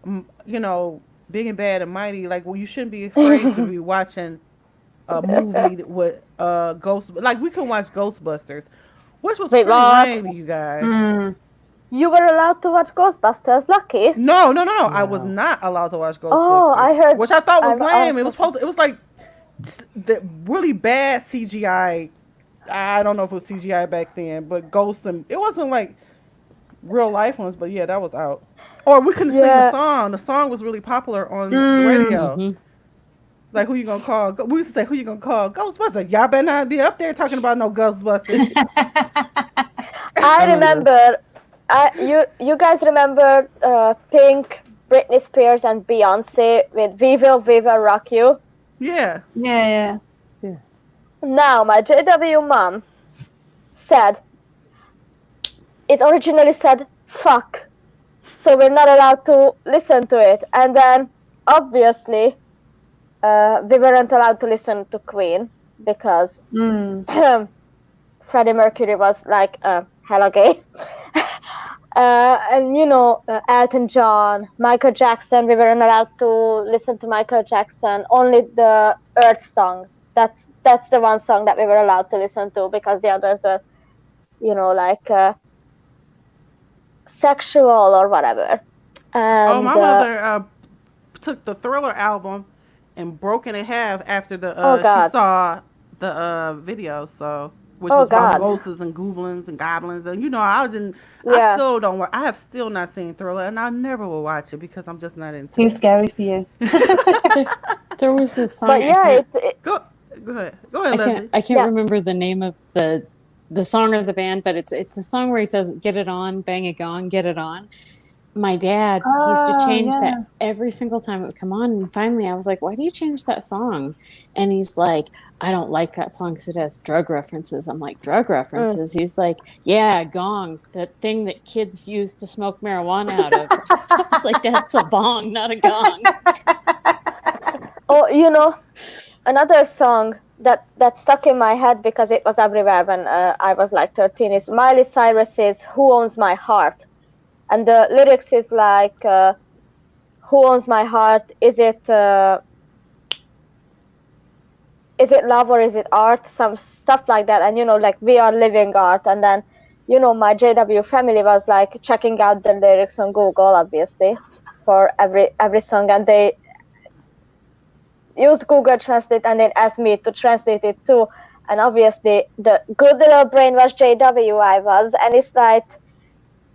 big and bad and mighty, you shouldn't be afraid to be watching a movie with ghosts. Like, we can watch Ghostbusters, which was pretty lame, you guys. You were allowed to watch Ghostbusters, lucky. No. I was not allowed to watch Ghostbusters. Oh, I heard. Which I thought was lame. It was like the really bad CGI. I don't know if it was CGI back then, but ghosts, and it wasn't like real life ones. But yeah, that was out. Or we couldn't sing the song. The song was really popular on the radio. Like, who you gonna call? We used to say, who you gonna call? Ghostbusters. Y'all better not be up there talking about no Ghostbusters. I remember. You guys remember Pink, Britney Spears, and Beyonce with We Will Rock You? Yeah. Yeah. Now, my JW mom said, it originally said, fuck. So we're not allowed to listen to it. And then, obviously, we weren't allowed to listen to Queen because Freddie Mercury was like hella gay. And Elton John, Michael Jackson, we weren't allowed to listen to Michael Jackson, only the Earth song. That's the one song that we were allowed to listen to, because the others were, sexual or whatever. And, my mother took the Thriller album and broke it in half after she saw the video. So which Oh was about God. ghosts and goblins and goblins. And I didn't. I Yeah. still don't. I have still not seen Thriller, and I never will watch it because I'm just not into Too it. scary for you. There was this song But I yeah, can't Go, go ahead, Leslie. I can't yeah. remember the name of the song or the band, but it's the song where he says, "Get it on, bang a gong, get it on." My dad, he used to Oh, change yeah. that every single time it would come on. And finally, I was like, "Why do you change that song?" And he's like, "I don't like that song because it has drug references." I'm like, "Drug Mm. references?" He's like, "Yeah, gong, that thing that kids use to smoke marijuana out of." I was like, "That's a bong, not a gong." Oh, another song that stuck in my head because it was everywhere when I was like 13 is Miley Cyrus's "Who Owns My Heart," and the lyrics is like, "Who owns my heart? Is it love or is it art?" Some stuff like that, and like we are living art. And then, my JW family was like checking out the lyrics on Google, obviously, for every song, and they used Google Translate and then asked me to translate it too. And obviously, the good little brain was JW I was, any slight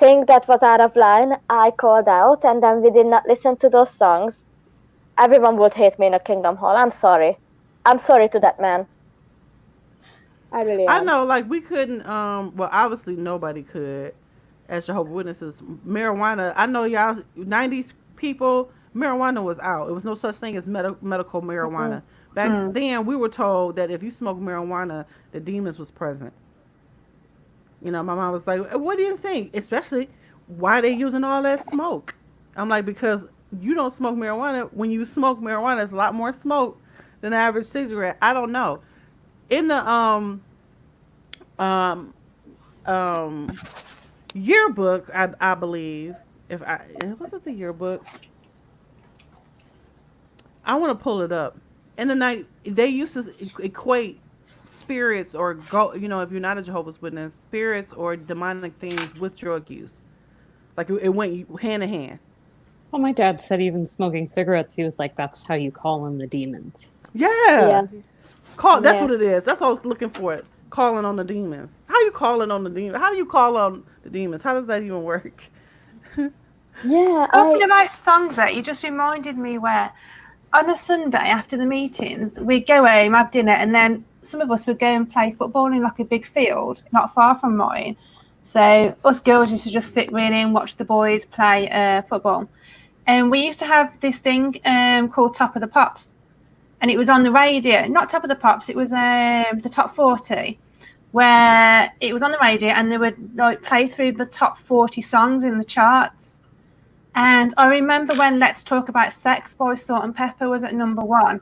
thing that was out of line, I called out, and then we did not listen to those songs. Everyone would hate me in a Kingdom Hall. I'm sorry. I'm sorry to that man. I really I am. know, like we couldn't. Well, obviously nobody could, as Jehovah's Witnesses. Marijuana. I know y'all. '90s people. Marijuana was out. It was no such thing as medical Mm-mm. marijuana. Back then, we were told that if you smoked marijuana, the demons was present. My mom was like, "What do you think?" Especially, why they using all that smoke? I'm like, because you don't smoke marijuana. When you smoke marijuana, it's a lot more smoke than an average cigarette. I don't know. In the um um yearbook, I believe, if I was it the yearbook, I want to pull it up. In the night, they used to equate spirits or go. If you're not a Jehovah's Witness, spirits or demonic things with drug use. Like it went hand in hand. Well, my dad said even smoking cigarettes, he was like, "That's how you call in the demons." Yeah, Yeah. call. That's Yeah. what it is. That's what I was looking for. It calling on the demons. How you calling on the demons? How do you call on the demons? How does that even work? Yeah. Talking about songs there, you just reminded me where on a Sunday after the meetings, we'd go home, have dinner, and then some of us would go and play football in like a big field, not far from mine. So us girls used to just sit really and watch the boys play football. And we used to have this thing called Top of the Pops. And it was on the radio, not Top of the Pops, it was the Top 40, where it was on the radio and they would like play through the top 40 songs in the charts. And I remember when Let's Talk About Sex by Salt and Pepper was at number one.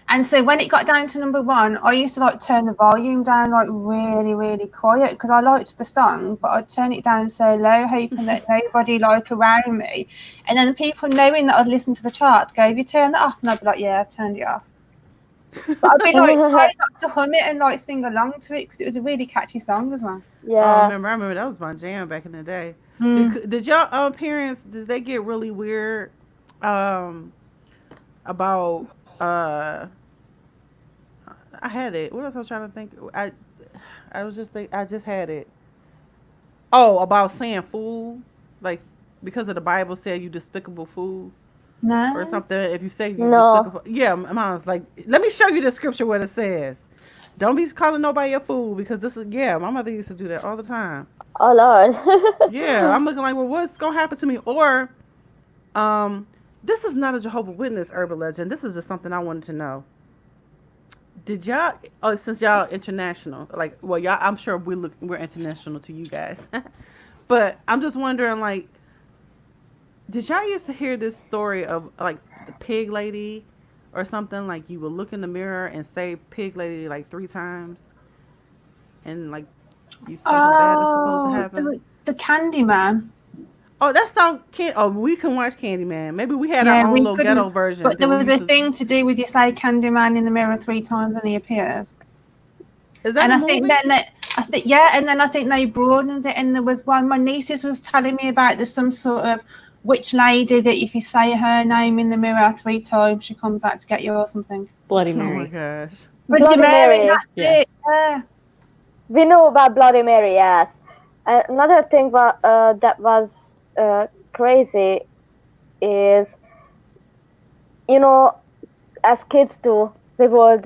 And so when it got down to number one, I used to like turn the volume down like really, really quiet because I liked the song, but I'd turn it down so low, hoping that nobody like around me. And then the people knowing that I'd listened to the charts go, "Have you turned that off?" And I'd be like, "Yeah, I've turned it off." But I'd be like trying not to hum it and like sing along to it because it was a really catchy song as well. Oh, I Yeah. remember that was my jam back in the day. Mm. Did y'all parents, did they get really weird about I had it. What else I was trying to think? I just had it. Oh, about saying fool, like because of the Bible said you despicable fool or No. something. If you say you No. despicable, yeah, mom was like, let me show you the scripture what it says. Don't be calling nobody a fool because this is yeah. My mother used to do that all the time. Oh Lord. Yeah, I'm looking like, well, what's gonna happen to me? Or, this is not a Jehovah Witness urban legend. This is just something I wanted to know. Did y'all? Oh, since y'all international, like, well, y'all, I'm sure we're international to you guys, but I'm just wondering, like, did y'all used to hear this story of like the pig lady, or something like you would look in the mirror and say pig lady like 3 times, and like you something bad is supposed to Oh, happen. the Candyman. Oh, that's how can. Oh, we can watch Candyman. Maybe we had our Yeah, own we little ghetto couldn't. version But that there we was used a to. thing to do with you say Candyman in the mirror 3 times and he appears. Is that And a I think movie? then that yeah, and then I think they broadened it. And there was one my nieces was telling me about. There's some sort of witch lady that if you say her name in the mirror 3 times, she comes out to get you or something. Bloody Oh my Mary. gosh. Bloody Bloody Mary, Mary. that's Yeah. it. Yeah. We know about Bloody Mary, yes. Another thing that was crazy is, you know, as kids do, we would,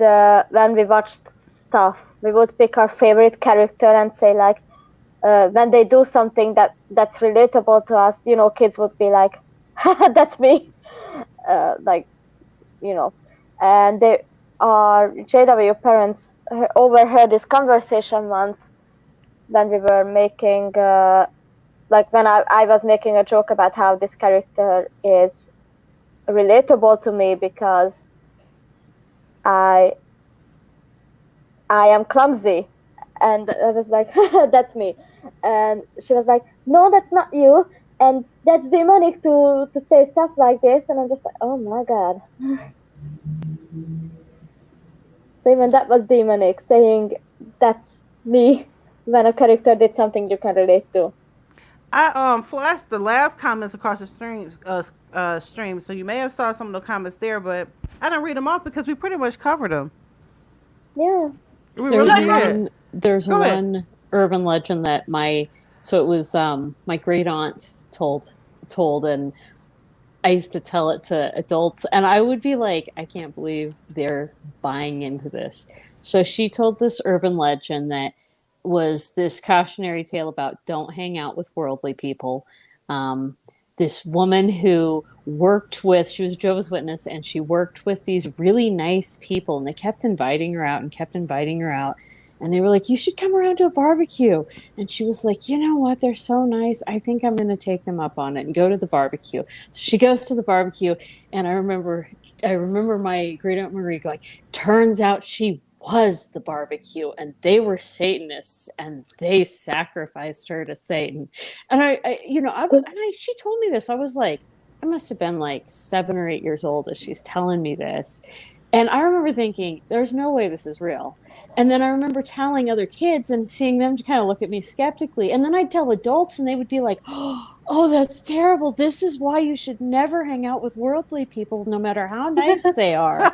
when we watched stuff, we would pick our favorite character and say, like, when they do something that's relatable to us, kids would be like, that's me. Like, you know, and our JW parents overheard this conversation once when we were making, like when I was making a joke about how this character is relatable to me because I I am clumsy. And I was like, that's me. And she was like, no, that's not you. And that's demonic to say stuff like this. And I'm just like, oh my God. So even that was demonic, saying that's me when a character did something you can relate to. I flashed the last comments across the stream, so you may have saw some of the comments there, but I didn't read them off because we pretty much covered them. Yeah. We There's really did. there's Go ahead. one urban legend that so it was my great aunt told, and I used to tell it to adults, and I would be like, I can't believe they're buying into this. So she told this urban legend that was this cautionary tale about don't hang out with worldly people. Um, this woman who she was a Jehovah's Witness, and she worked with these really nice people, and they kept inviting her out and kept inviting her out. And they were like, you should come around to a barbecue. And she was like, you know what? They're so nice. I think I'm going to take them up on it and go to the barbecue. So she goes to the barbecue, and I remember my great aunt Marie going, turns out she was the barbecue, and they were Satanists, and they sacrificed her to Satan. And she told me this. I was like, I must have been like 7 or 8 years old as she's telling me this. And I remember thinking, there's no way this is real. And then I remember telling other kids and seeing them kind of look at me skeptically. And then I'd tell adults and they would be like, oh, that's terrible. This is why you should never hang out with worldly people, no matter how nice they are.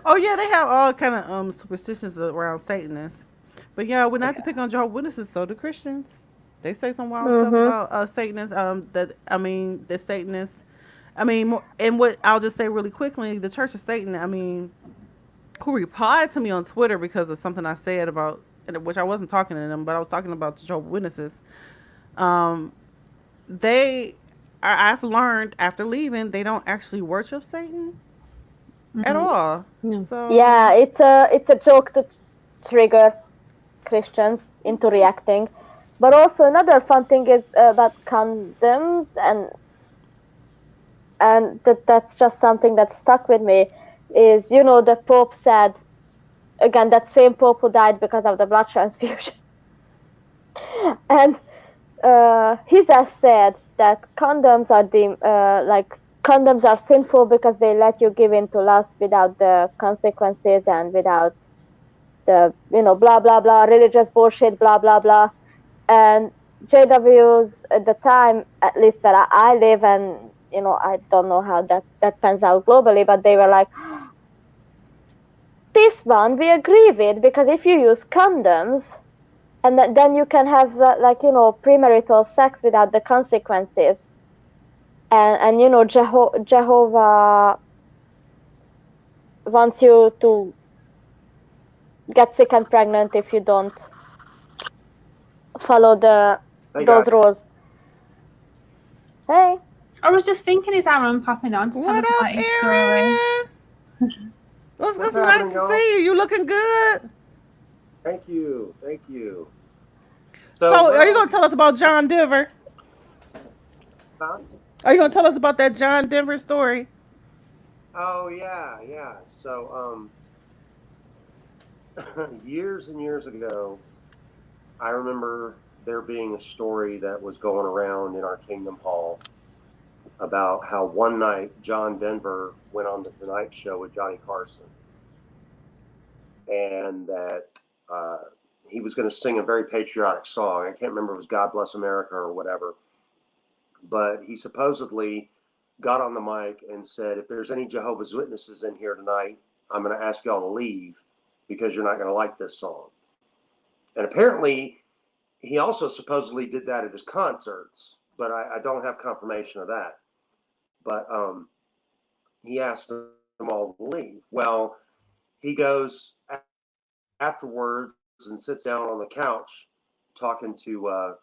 Oh yeah, they have all kind of superstitions around Satanists. But yeah, we're not to pick on Jehovah's Witnesses, so do Christians. They say some wild stuff Mm-hmm. about Satanists. The Satanists. And what I'll just say really quickly, the Church of Satan. Who replied to me on Twitter because of something I said about, which I wasn't talking to them, but I was talking about the Jehovah's Witnesses. Um, they, I've learned after leaving, they don't actually worship Satan at all. Yeah. So Yeah, it's a joke to trigger Christians into reacting. But also another fun thing is about condoms, and that's just something that stuck with me. Is the Pope said, again, that same Pope who died because of the blood transfusion, and he just said that condoms are sinful because they let you give in to lust without the consequences and without the blah blah blah religious bullshit, blah blah blah. And JWs at the time, at least where I live, and I don't know how that pans out globally, but they were like, this one we agree with, because if you use condoms, and then you can have premarital sex without the consequences. And Jehovah wants you to get sick and pregnant if you don't follow those rules. Hey. I was just thinking, is Aaron popping on to tell what us up, about his story? Aaron? It's What's nice happening, to y'all? see you. You looking good. Thank you. So are you gonna tell us about John Denver? Huh? Are you gonna tell us about that John Denver story? Oh yeah. So years and years ago, I remember there being a story that was going around in our Kingdom Hall about how one night John Denver went on the Tonight Show with Johnny Carson, and that he was going to sing a very patriotic song. I can't remember if it was "God Bless America" or whatever, but he supposedly got on the mic and said, if there's any Jehovah's Witnesses in here tonight, I'm going to ask y'all to leave because you're not going to like this song. And apparently, he also supposedly did that at his concerts, but I don't have confirmation of that. But he asked them all to leave. Well, he goes afterwards and sits down on the couch talking to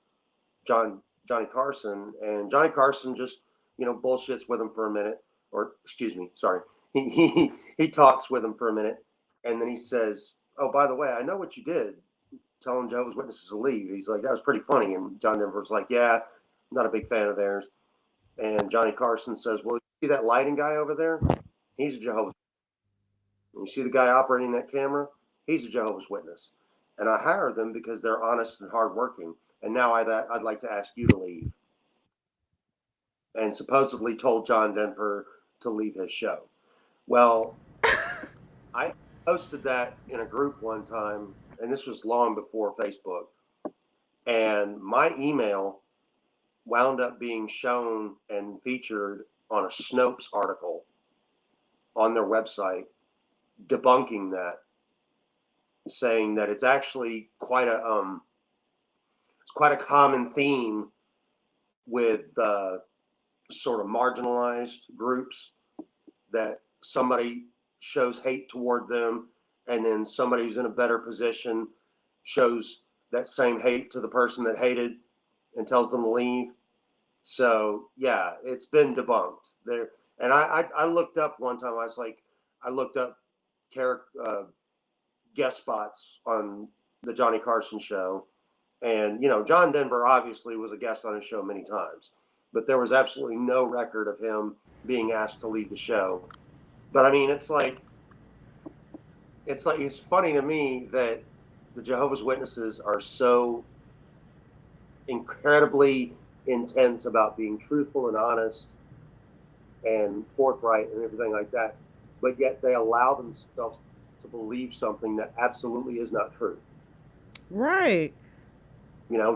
Johnny Carson, and Johnny Carson just bullshits with him for a minute, or excuse me, sorry, he talks with him for a minute, and then he says, "Oh, by the way, I know what you did, telling Jehovah's Witnesses to leave." He's like, "That was pretty funny," and John Denver's like, "Yeah, I'm not a big fan of theirs." And Johnny Carson says, "Well, you see that lighting guy over there? He's a Jehovah's Witness. And you see the guy operating that camera? He's a Jehovah's Witness. And I hired them because they're honest and hardworking. And now I'd like to ask you to leave." And supposedly told John Denver to leave his show. Well, I posted that in a group one time, and this was long before Facebook. And my email wound up being shown and featured on a Snopes article on their website, debunking that, saying that it's actually quite a common theme with sort of marginalized groups, that somebody shows hate toward them, and then somebody who's in a better position shows that same hate to the person that hated and tells them to leave. So yeah, it's been debunked there. And I looked up one time. I looked up guest spots on the Johnny Carson show, and John Denver obviously was a guest on his show many times, but there was absolutely no record of him being asked to leave the show. But I mean, it's funny to me that the Jehovah's Witnesses are so incredibly intense about being truthful and honest and forthright and everything like that, but yet they allow themselves to believe something that absolutely is not true. Right.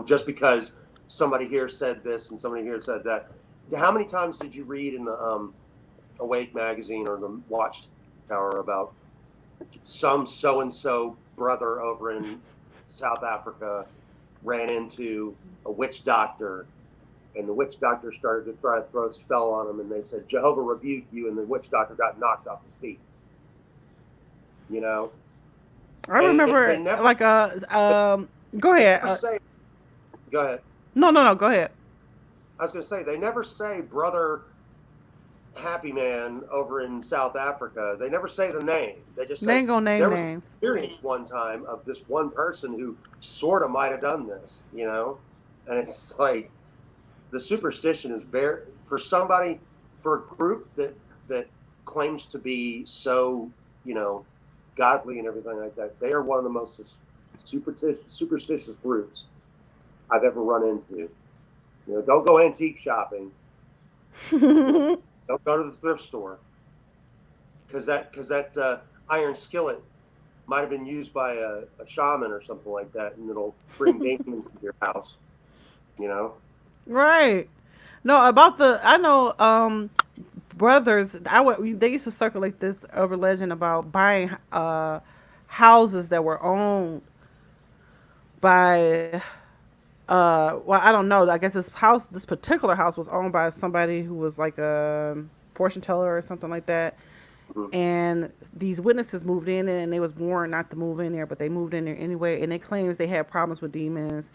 Just because somebody here said this and somebody here said that. How many times did you read in the Awake magazine or the Watchtower about some so-and-so brother over in South Africa ran into a witch doctor, and the witch doctor started to try to throw a spell on him, and they said, "Jehovah rebuke you," and the witch doctor got knocked off his feet. I remember go ahead. Go ahead. No, go ahead. I was going to say, they never say Brother Happy Man over in South Africa. They never say the name. They just say, they ain't gonna name there names. was an experience one time of this one person who sort of might have done this, And it's like, the superstition is for a group that claims to be so, godly and everything like that. They are one of the most superstitious groups I've ever run into. Don't go antique shopping. Don't go to the thrift store, because that iron skillet might have been used by a shaman or something like that, and it'll bring demons to your house. Right. No, I know brothers. They used to circulate this urban legend about buying houses that were owned by. Well, I don't know. I guess this particular house was owned by somebody who was like a fortune teller or something like that. Mm-hmm. And these witnesses moved in, and they was warned not to move in there, but they moved in there anyway. And they claims they had problems with demons.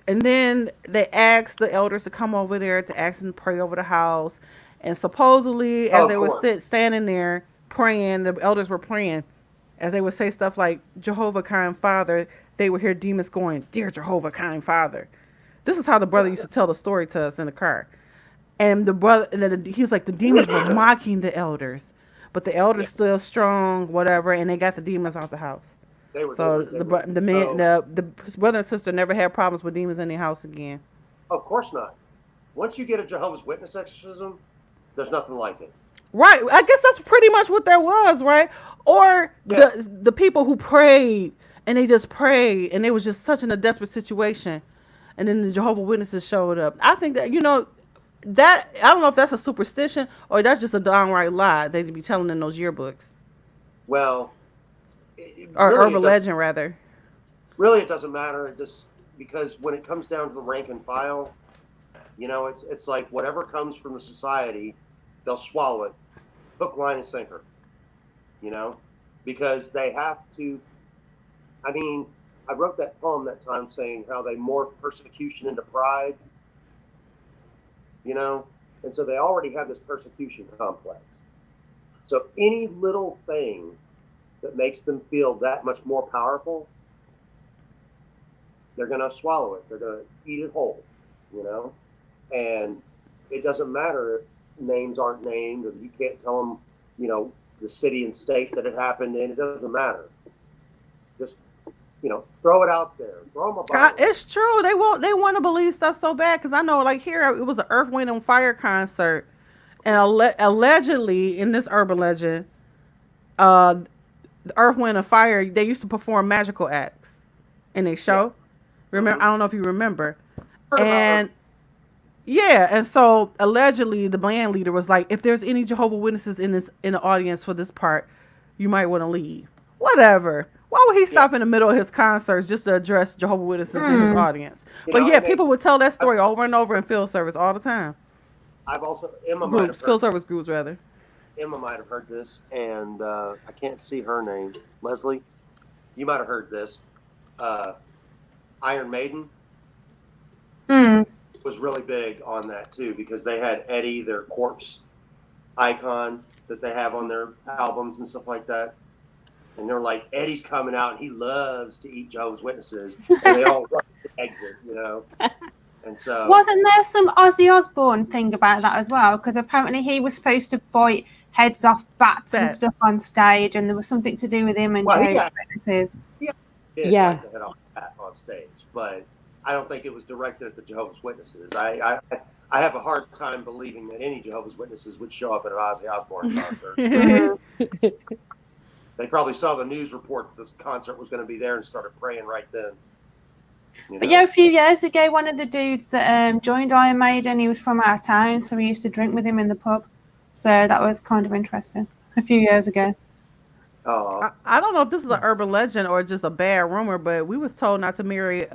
And then they asked the elders to come over there to ask them to pray over the house. And supposedly, as they were standing there praying, the elders were praying. As they would say stuff like, "Jehovah, kind Father," they would hear demons going, "Dear Jehovah, kind Father." This is how the brother used to tell the story to us in the car. And he was like, the demons were mocking the elders, but the elders still strong, whatever, and they got the demons out the house. The brother and sister never had problems with demons in their house again. Of course not. Once you get a Jehovah's Witness exorcism, there's nothing like it. Right. I guess that's pretty much what that was, right? Or the people who prayed, and they just prayed, and they was just such in a desperate situation, and then the Jehovah's Witnesses showed up. I think that, that, I don't know if that's a superstition or that's just a downright lie they'd be telling in those yearbooks. Well, Or really, urban legend, rather. really, it doesn't matter. It just because when it comes down to the rank and file, it's like whatever comes from the society, they'll swallow it, hook, line, and sinker. Because they have to. I mean, I wrote that poem that time saying how they morph persecution into pride. And so they already have this persecution complex. So any little thing that makes them feel that much more powerful, they're going to swallow it. They're going to eat it whole, and it doesn't matter if names aren't named or you can't tell them, the city and state that it happened in. It doesn't matter. Just, throw it out there. Throw them a bone. It's true. They want to believe stuff so bad because I know, like here, it was an Earth, Wind, and Fire concert, and allegedly in this urban legend, the Earth, Wind, and Fire, they used to perform magical acts in a show. Yeah. Remember? I don't know if you remember. And yeah, and so allegedly the band leader was like, if there's any Jehovah's Witnesses in the audience for this part, you might want to leave. Whatever. Why would he stop in the middle of his concerts just to address Jehovah's Witnesses in his audience? But people would tell that story over and over in field service all the time. I've also Emma field service groups rather. Emma might have heard this, and I can't see her name. Leslie, you might have heard this. Iron Maiden was really big on that too because they had Eddie, their corpse icon that they have on their albums and stuff like that. And they're like, Eddie's coming out and he loves to eat Jehovah's Witnesses. And they all run to the exit, And so wasn't there some Ozzy Osbourne thing about that as well? Because apparently he was supposed to bite heads off bats and stuff on stage, and there was something to do with him and Jehovah's Witnesses. Yeah. Bite the head off a bat on stage, but I don't think it was directed at the Jehovah's Witnesses. I have a hard time believing that any Jehovah's Witnesses would show up at an Ozzy Osbourne concert. They probably saw the news report that this concert was going to be there and started praying right then. But yeah, a few years ago, one of the dudes that joined Iron Maiden, he was from our town, so we used to drink with him in the pub. So that was kind of interesting a few years ago. I don't know if this is an urban legend or just a bad rumor, but we was told not to marry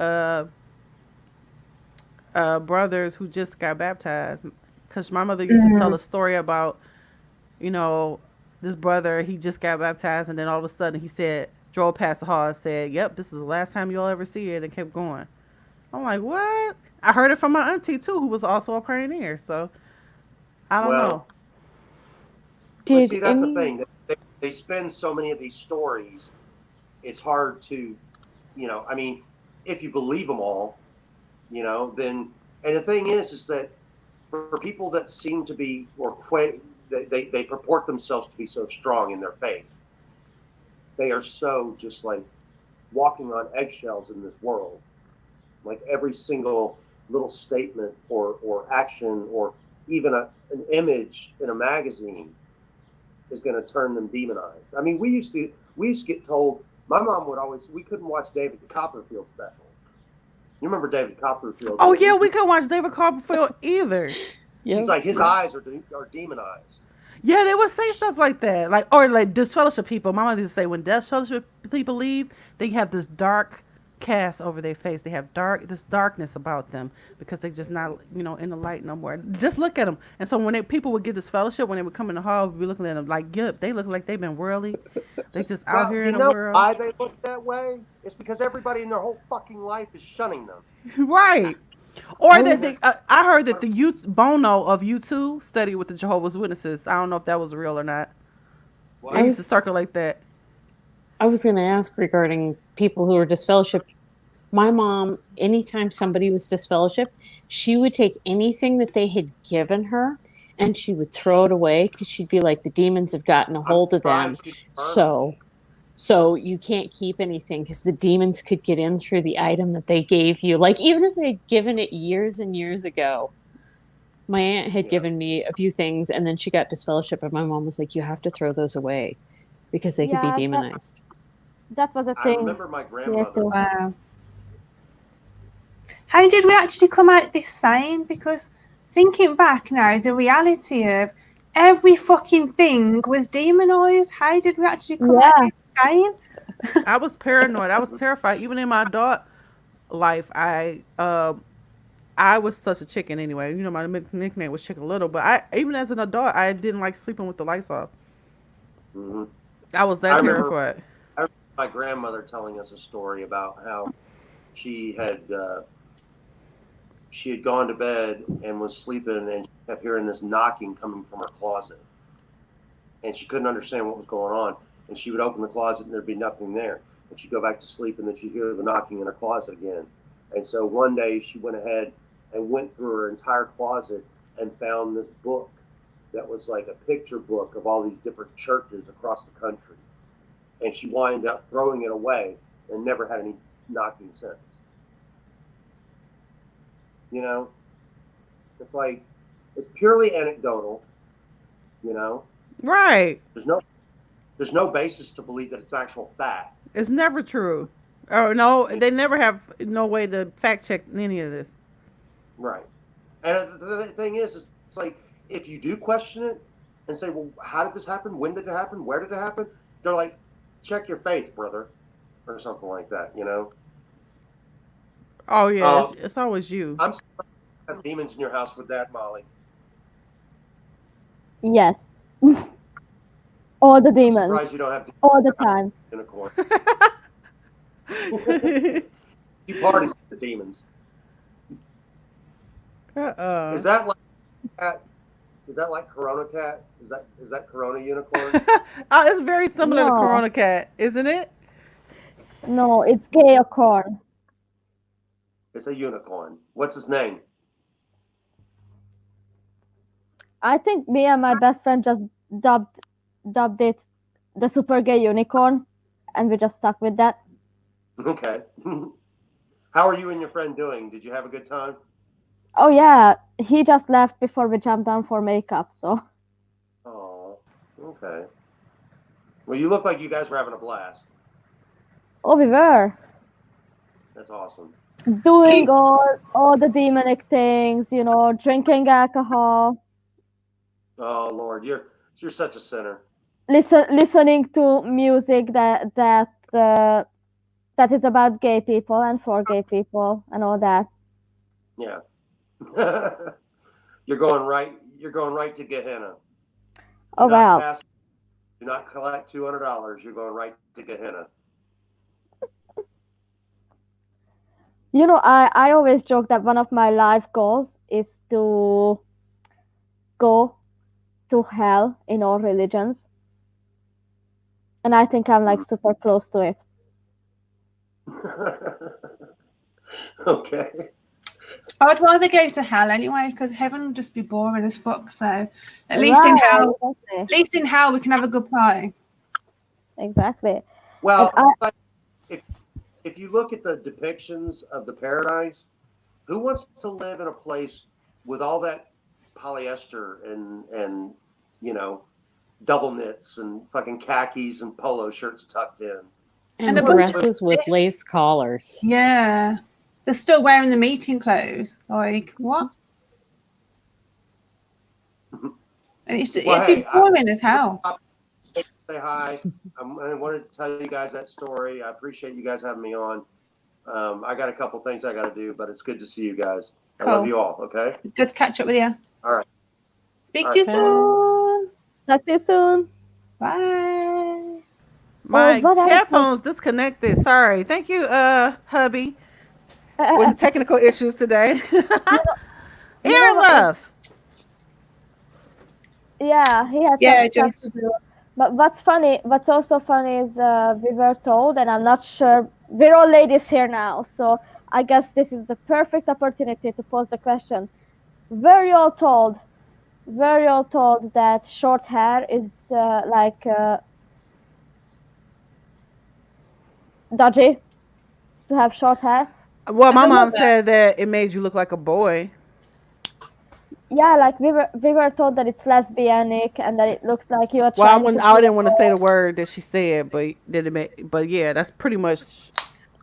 brothers who just got baptized. Because my mother used to tell a story about, this brother, he just got baptized, and then all of a sudden he drove past the hall and said, yep, this is the last time you'll ever see it, and kept going. I'm like, what? I heard it from my auntie, too, who was also a pioneer, so I don't know. See, that's the thing. They spin so many of these stories, it's hard to, if you believe them all, then, and the thing is that for people that seem to be, they purport themselves to be so strong in their faith. They are so just like walking on eggshells in this world. Like every single little statement or action or even an image in a magazine is going to turn them demonized. I mean, we used to get told, my mom we couldn't watch David Copperfield special. You remember David Copperfield? Oh, yeah, we couldn't watch David Copperfield either. Yep. He's like, his eyes are demonized. Yeah, they would say stuff like that. Or disfellowship people. My mother used to say when disfellowship people leave, they have this dark cast over their face. They have this darkness about them because they just not, in the light no more. Just look at them. And so when people would get this fellowship, when they would come in the hall, we'd be looking at them like, yep, they look like they've been worldly. They just out here in the world. Why they look that way? It's because everybody in their whole fucking life is shunning them. Right. Or I heard that the Bono of U2 studied with the Jehovah's Witnesses. I don't know if that was real or not. They used to circulate that. I was going to ask regarding people who are disfellowshipped. My mom, anytime somebody was disfellowshipped, she would take anything that they had given her and she would throw it away because she'd be like, the demons have gotten a hold of them. So you can't keep anything because the demons could get in through the item that they gave you. Like, even if they'd given it years and years ago. My aunt had given me a few things, and then she got disfellowship, and my mom was like, you have to throw those away because they could be demonized. That was a thing. I remember my grandmother. Wow. How did we actually come out this saying? Because thinking back now, the reality of every fucking thing was demonized. How did we actually come out Yeah. insane? I was paranoid. I was terrified. Even in my adult life, I was such a chicken anyway. You know, my nickname was Chicken Little. But I, even as an adult, I didn't like sleeping with the lights off. Hmm. I was I that remember, terrified. I remember my grandmother telling us a story about how she had uh, she had gone to bed and was sleeping, and she kept hearing this knocking coming from her closet, and she couldn't understand what was going on. And she would open the closet, and there'd be nothing there. And she'd go back to sleep, and then she'd hear the knocking in her closet again. And so one day she went ahead and went through her entire closet and found this book that was like a picture book of all these different churches across the country. And she wound up throwing it away and never had any knocking since. You know, it's like, it's purely anecdotal. You know, Right. there's no basis to believe that it's actual fact. It's never true. Oh no, they never have no way to fact check any of this. Right. And the thing is, it's like, if you do question it and say, well, how did this happen? When did it happen? Where did it happen? They're like, check your faith, brother, or something like that, you know? Oh yeah, it's always you. I'm surprised you have demons in your house with that, Molly. Yes. All the I'm demons. surprised you don't have All the time. unicorn. He parties with the demons. Is that like cat? Is that like Corona Cat? Is that Corona Unicorn? Oh, it's very similar to No. Corona Cat, isn't it? No, it's gay or corn. It's a unicorn. What's his name? I think me and my best friend just dubbed it the super gay unicorn, and we just stuck with that. Okay. How are you and your friend doing? Did you have a good time? Oh yeah, he just left before we jumped down for makeup, so Oh, okay. Well, you look like you guys were having a blast. oh we were That's awesome. doing all the demonic things, you know, drinking alcohol, Oh Lord, you're such a sinner. listening to music that is about gay people and for gay people and all that. Yeah. You're going right. You're going right to Gehenna. Oh well. Do not collect $200. You're going right to Gehenna. You know, I always joke that one of my life goals is to go to hell in all religions. And I think I'm like super close to it. Okay. I'd rather go to hell anyway, because heaven would just be boring as fuck. So at least in hell, exactly. at least in hell, we can have a good party. Exactly. Well, And if you look at the depictions of the paradise, who wants to live in a place with all that polyester and you know, double knits and fucking khakis and polo shirts tucked in? And a bunch of dresses with lace collars. Yeah. They're still wearing the meeting clothes. Like, what? And it's just, Well, it'd be boring as hell. Say hi. I wanted to tell you guys that story. I appreciate you guys having me on. I got a couple things I got to do, but it's good to see you guys. I love Cool. you all. Okay. Good to catch up with you. All right. Speak All to you right. soon. talk to you soon. Bye. My what else? headphones disconnected. Sorry. Thank you, hubby, with the technical issues today. Air love. Yeah, he had Yeah, some stuff just to do. But what's also funny is we were told, and I'm not sure, we're all ladies here now, so I guess this is the perfect opportunity to pose the question. Were you all told that short hair is dodgy to have short hair? Well, my don't know mom that. said that it made you look like a boy. Yeah, like we were told that it's lesbianic and that it looks like you are Well, trying to I be didn't a want to boy. say the word that she said, but yeah, that's pretty much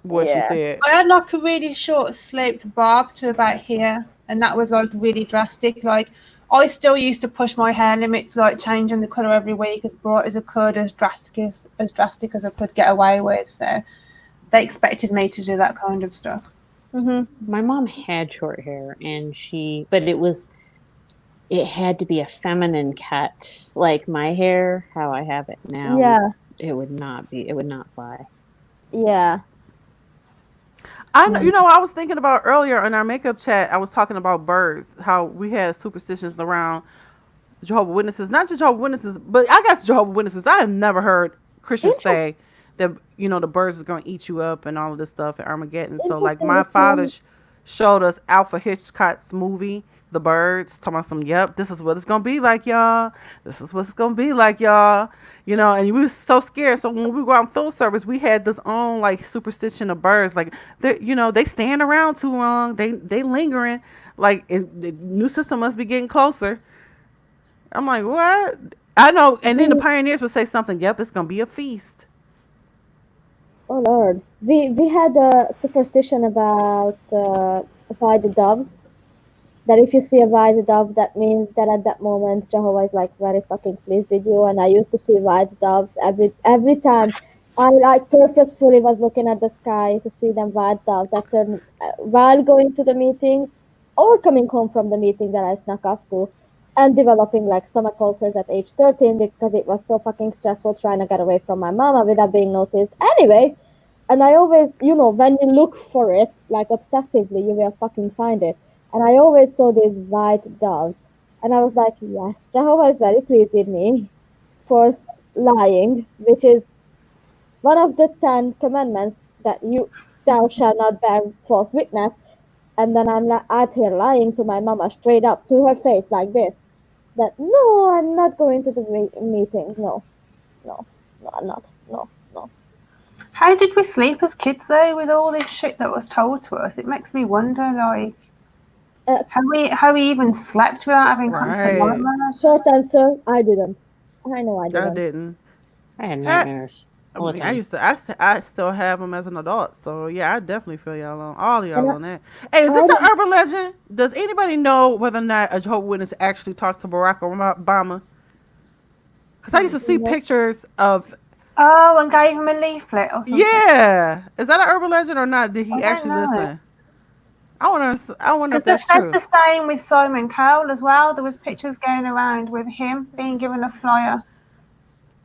what she Yeah. said. I had like a really short sloped bob to about here, and that was like really drastic. Like I still used to push my hair limits, like changing the colour every week as bright as I could, as drastic as I could get away with. So they expected me to do that kind of stuff. My mom had short hair, and but it had to be a feminine cut, like my hair, how I have it now. Yeah, It would not fly. yeah. You know, I was thinking about earlier in our makeup chat. I was talking about birds, how we had superstitions around Jehovah Witnesses, not just Jehovah Witnesses, but I guess Jehovah Witnesses. I have never heard Christians say that the birds is going to eat you up and all of this stuff at Armageddon. So like my father showed us Alfred Hitchcock's movie The Birds, talking about some, yep, this is what it's going to be like, y'all. This is what it's going to be like, y'all. And we were so scared. So when we go out in field service, we had this own like superstition of birds. Like they stand around too long. They lingering. Like the new system must be getting closer. I'm like, what? I know. And then the pioneers would say something. Yep, it's gonna be a feast. Oh Lord, we had a superstition about white doves. That if you see a white dove, that means that at that moment Jehovah is like very fucking pleased with you. And I used to see white doves every time. I like purposefully was looking at the sky to see them white doves after while going to the meeting, or coming home from the meeting that I snuck off to, and developing like stomach ulcers at age 13 because it was so fucking stressful trying to get away from my mama without being noticed. Anyway, and I always, when you look for it like obsessively, you will fucking find it. And I always saw these white doves. And I was like, yes, Jehovah is very pleased with me for lying, which is one of the 10 commandments that thou shalt not bear false witness. And then I'm out here lying to my mama straight up to her face like this. That, no, I'm not going to the meeting. No, I'm not. No. How did we sleep as kids though, with all this shit that was told to us? It makes me wonder, like, how we even slept without having constant nightmares? Short answer, I didn't. I know I didn't. I didn't. I had nightmares. I still have them as an adult. So yeah, I definitely feel all y'all on that. Hey, is this an urban legend? Does anybody know whether or not a Jehovah's Witness actually talked to Barack Obama? Because I used to see pictures of. Oh, and gave him a leaflet or something. Yeah, is that an urban legend or not? Did he actually listen? I wonder if that's true. It's the same with Simon Cowell as well. There was pictures going around with him being given a flyer.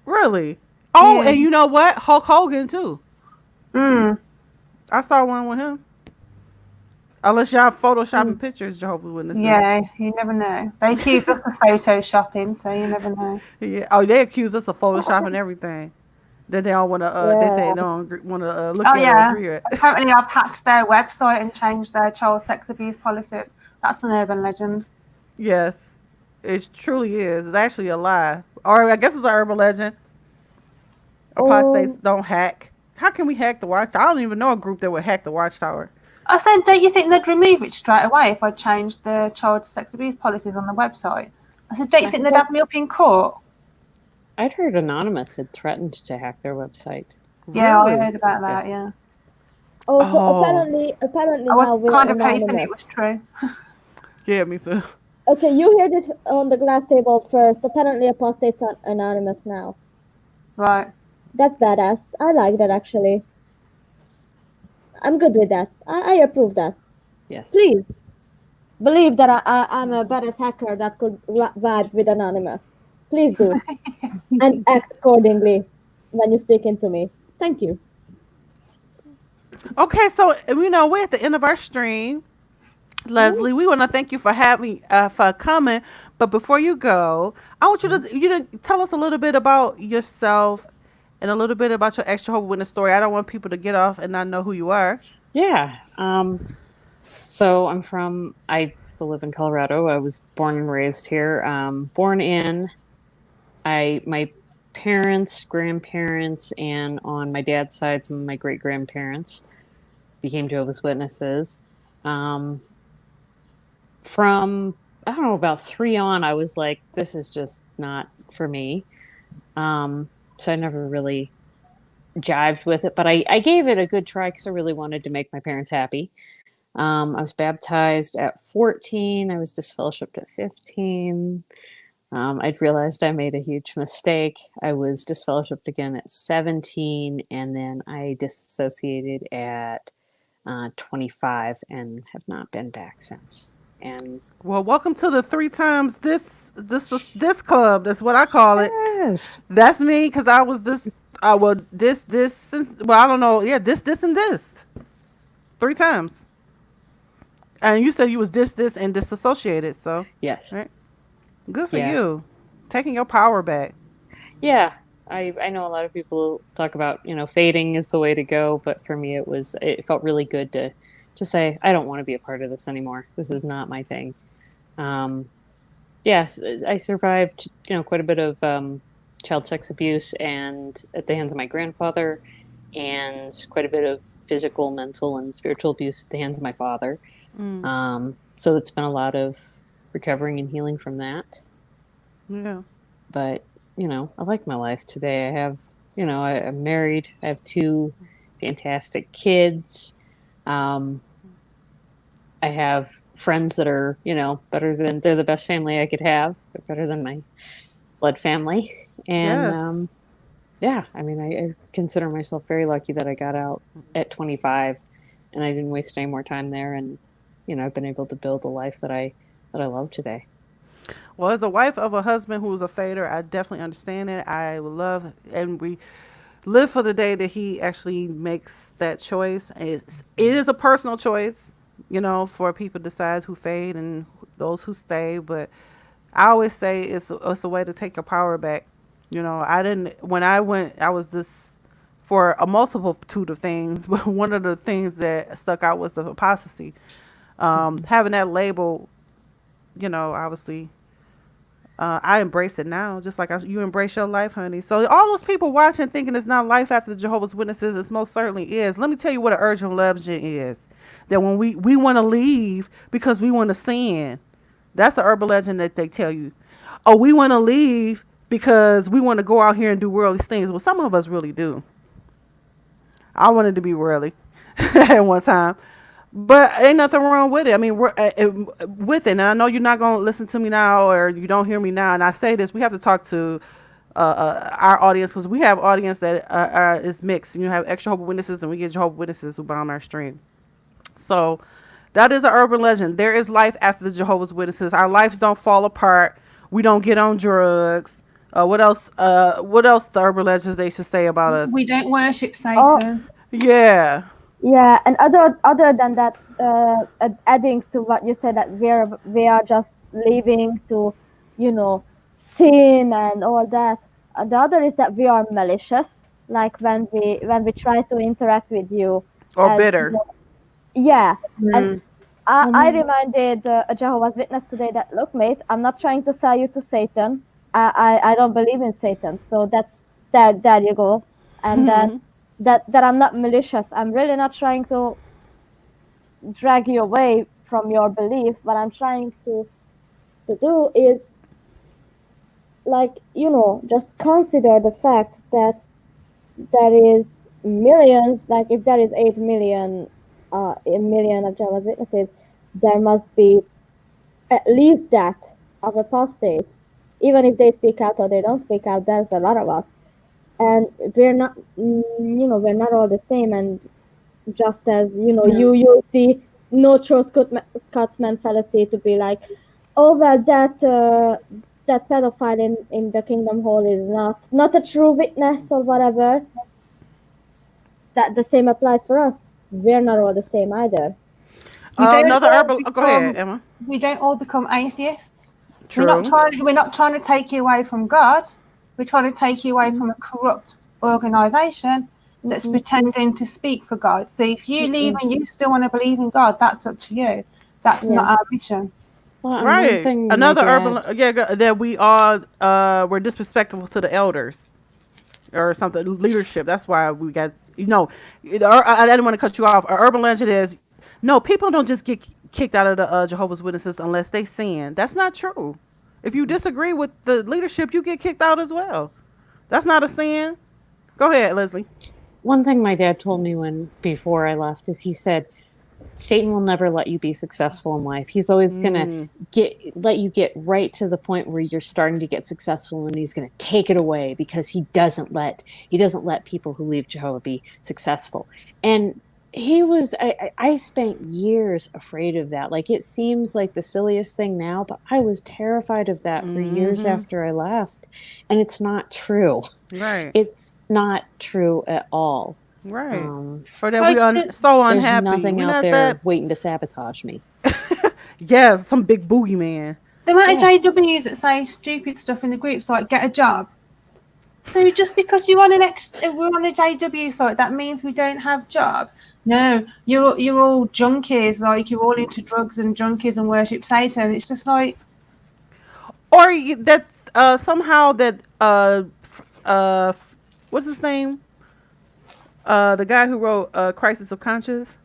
Really? Oh, yeah. And you know what? Hulk Hogan too. I saw one with him. Unless y'all photoshopping pictures, Jehovah's Witnesses. Yeah, you never know. They accused us of photoshopping, so you never know. Yeah. Oh, they accused us of photoshopping everything. That they don't want to. That they don't want to look at or agree with. Apparently, I've hacked their website and changed their child sex abuse policies. That's an urban legend. Yes, it truly is. It's actually a lie, or I guess it's an urban legend. Apostates don't hack. How can we hack the Watchtower? I don't even know a group that would hack the Watchtower. I said, don't you think they'd remove it straight away if I changed the child sex abuse policies on the website? I said, don't you think they'd have me up in court? I'd heard Anonymous had threatened to hack their website. Yeah, really? I heard about that, yeah. Apparently I was kind of hoping it was true. Yeah, me too. Okay, you heard it on the glass table first. Apparently Apostates are anonymous now. Right. That's badass. I like that, actually. I'm good with that. I approve that. Yes. Please. Believe that I'm a badass hacker that could vibe with Anonymous. Please do. And act accordingly when you speak into me. Thank you. Okay, so we're at the end of our stream. Leslie, we want to thank you for for coming. But before you go, I want you to tell us a little bit about yourself and a little bit about your Jehovah's Witness story. I don't want people to get off and not know who you are. Yeah. So I still live in Colorado. I was born and raised here. My parents, grandparents, and on my dad's side, some of my great-grandparents became Jehovah's Witnesses. From, I don't know, about 3 on, I was like, this is just not for me. So I never really jived with it, but I gave it a good try because I really wanted to make my parents happy. I was baptized at 14. I was disfellowshipped at 15. I'd realized I made a huge mistake. I was disfellowshipped again at 17, and then I disassociated at 25 and have not been back since. And Well, welcome to the 3 times this club. That's what I call it. yes, That's me because I was this. Well, I don't know. Yeah, this, and this 3 times. And you said you was this, and disassociated. So yes, right, good for Yeah. you, taking your power back. yeah. I know a lot of people talk about, fading is the way to go, but for me it felt really good to say I don't want to be a part of this anymore. This is not my thing. Yes, I survived, quite a bit of child sex abuse and at the hands of my grandfather, and quite a bit of physical, mental, and spiritual abuse at the hands of my father. So it's been a lot of recovering and healing from that. Yeah. But I like my life today. I have, I'm married. I have 2 fantastic kids. I have friends that are, they're the best family I could have. They're better than my blood family. And Yes. I mean, I consider myself very lucky that I got out at 25 and I didn't waste any more time there. And, I've been able to build a life that I love today. Well, as a wife of a husband who's a fader, I definitely understand it. I would love, and we live for the day that he actually makes that choice. It is a personal choice, for people to decide who fade and those who stay. But I always say it's a way to take your power back. When I went, I was this for a multitude of things, but one of the things that stuck out was the apostasy. Having that label, obviously. I embrace it now, just like you embrace your life, honey. So all those people watching thinking it's not life after the Jehovah's Witnesses, it most certainly is. Let me tell you what an urgent legend is. That when we want to leave because we want to sin, that's the urban legend that they tell you. Oh, we want to leave because we want to go out here and do worldly things. Well, some of us really do. I wanted to be worldly at one time. But ain't nothing wrong with it. I mean, we're with it. And I know you're not going to listen to me now, or you don't hear me now. And I say this, we have to talk to our audience, because we have audience that is mixed. You have extra Jehovah's Witnesses, and we get Jehovah's Witnesses who bomb our stream. So that is an urban legend. There is life after the Jehovah's Witnesses. Our lives don't fall apart. We don't get on drugs. What else? What else? The urban legends they should say about us? We don't worship Satan. Yeah. Yeah, and other than that, adding to what you said, that we are just leaving to, sin and all that. The other is that we are malicious, like when we try to interact with you. Or bitter. Yeah, and I reminded a Jehovah's Witness today that, look, mate, I'm not trying to sell you to Satan. I don't believe in Satan, so there you go. And then that I'm not malicious. I'm really not trying to drag you away from your belief. What I'm trying to do is, like, just consider the fact that there is millions, like if there is 8 million, a million of Jehovah's Witnesses, there must be at least that of apostates. Even if they speak out or they don't speak out, there's a lot of us. And we're not, we're not all the same. And just as, you use the no true Scotsman fallacy to be like, oh, well, that pedophile in the Kingdom Hall is not a true witness or whatever. That the same applies for us. We're not all the same either. Another urban. Go ahead, Emma. We don't all become atheists. True. We're not trying to take you away from God. We're trying to take you away from a corrupt organisation that's pretending to speak for God. So if you leave and you still want to believe in God, that's up to you. That's not our mission. Well, Right. Another urban. That we all were disrespectful to the elders or something, leadership. That's why we got. I didn't want to cut you off. Our urban legend is, no, people don't just get kicked out of the Jehovah's Witnesses unless they sin. That's not true. If you disagree with the leadership, you get kicked out as well. That's not a sin. Go ahead, Leslie. One thing my dad told me before I left is he said, Satan will never let you be successful in life. He's always gonna let you get right to the point where you're starting to get successful, and he's gonna take it away because he doesn't let people who leave Jehovah be successful. And I spent years afraid of that. Like, it seems like the silliest thing now, but I was terrified of that for years after I left. And it's not true. Right. It's not true at all. Right. Or that we are so unhappy. There's nothing out there waiting to sabotage me. Yes, some big boogeyman. The amount of JWs that say stupid stuff in the groups, like get a job. So just because you're on we're on a JW site, that means we don't have jobs. No, you're all junkies, like you're all into drugs and junkies and worship Satan. It's just like, or that somehow that what's his name? The guy who wrote Crisis of Conscience.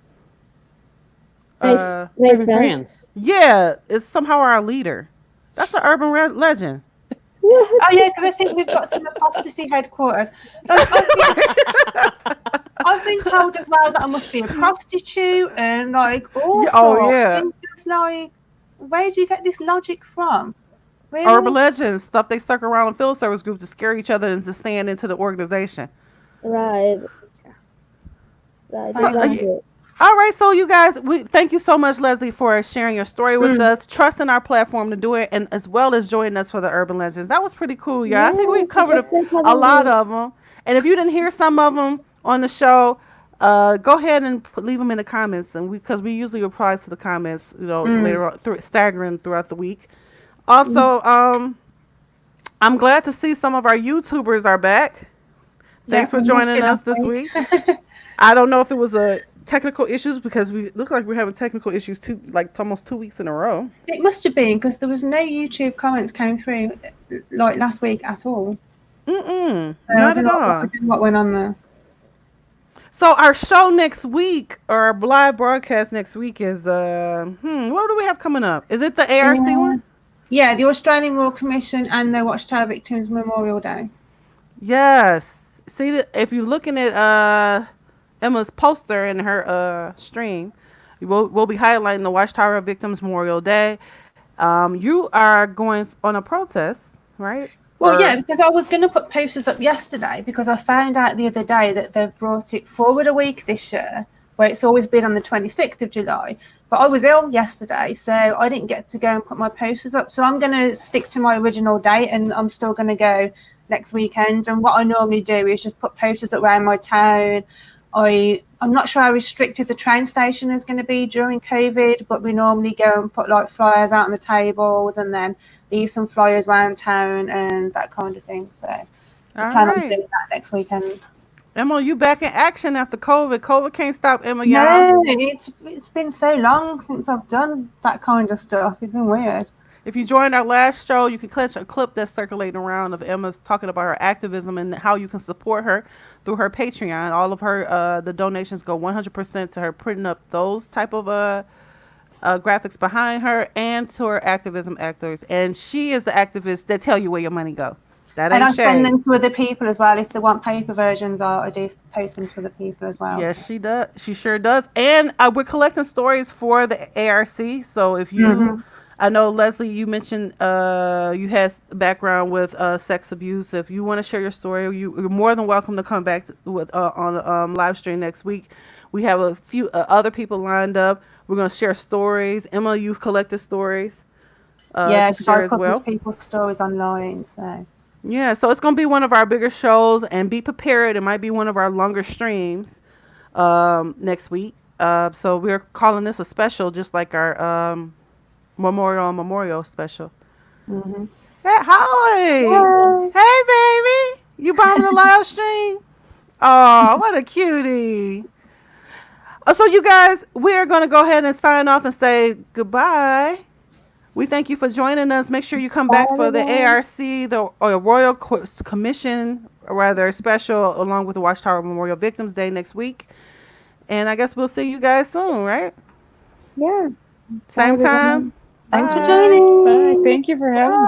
Raven Franz. Yeah, is somehow our leader. That's an urban legend. Oh yeah, because I think we've got some apostasy headquarters. Like, I've been told as well that I must be a prostitute and like all sorts. Oh yeah. And just like, where do you get this logic from? Really? Urban legends, stuff they stuck around in field service groups to scare each other into staying into the organization. Right. All right, so you guys, we thank you so much, Leslie, for sharing your story with us, trusting our platform to do it, and as well as joining us for the Urban Legends. That was pretty cool, y'all. I think we covered a lot of them. And if you didn't hear some of them on the show, go ahead and leave them in the comments, and because we usually reply to the comments, later on, staggering throughout the week. Also, I'm glad to see some of our YouTubers are back. Thanks for joining us this week. I don't know if it was technical issues, because we look like we're having technical issues almost 2 weeks in a row. It must have been, because there was no YouTube comments came through like last week at all. Not at all. I don't know what went on there. So our show next week, or our live broadcast next week is what do we have coming up? Is it the ARC one? Yeah, the Australian Royal Commission and the Watchtower Victims Memorial Day. Yes. See, if you're looking at Emma's poster in her stream, we'll be highlighting the Watchtower Victims Memorial Day. You are going on a protest, right? Well, yeah, because I was going to put posters up yesterday, because I found out the other day that they've brought it forward a week this year, where it's always been on the 26th of July. But I was ill yesterday, so I didn't get to go and put my posters up. So I'm going to stick to my original date, and I'm still going to go next weekend. And what I normally do is just put posters up around my town. I'm not sure how restricted the train station is going to be during COVID, but we normally go and put like flyers out on the tables and then leave some flyers around town and that kind of thing. So I plan on doing that next weekend. Emma, you back in action after COVID. COVID can't stop Emma, y'all. No, it's been so long since I've done that kind of stuff. It's been weird. If you joined our last show, you can catch a clip that's circulating around of Emma's talking about her activism and how you can support her through her Patreon. All of her the donations go 100% to her printing up those type of graphics behind her, and to her activism actors. And she is the activist that tell you where your money go. That ain't and I send shade. them to other people as well. If they want paper versions, I do post them to other people as well. Yes, she does. She sure does. And we're collecting stories for the ARC. So if you, I know Leslie, you mentioned you had background with sex abuse. If you want to share your story, you're more than welcome to come back with on live stream next week. We have a few other people lined up. We're going to share stories. Emma, you've collected stories. Yeah, to share I've as well. People's stories online. So. Yeah, so it's going to be one of our bigger shows, and be prepared. It might be one of our longer streams next week. So we're calling this a special, just like our memorial special. Mm-hmm. Hey, hi. Hey, baby. You bombing the live stream? Oh, what a cutie. So you guys, we're going to go ahead and sign off and say goodbye. We thank you for joining us. Make sure you come back for the ARC, the Royal Commission, or rather special, along with the Watchtower Memorial Victims Day next week. And I guess we'll see you guys soon, right? Yeah. Same time. Thanks for joining. Bye. Thank you for having me.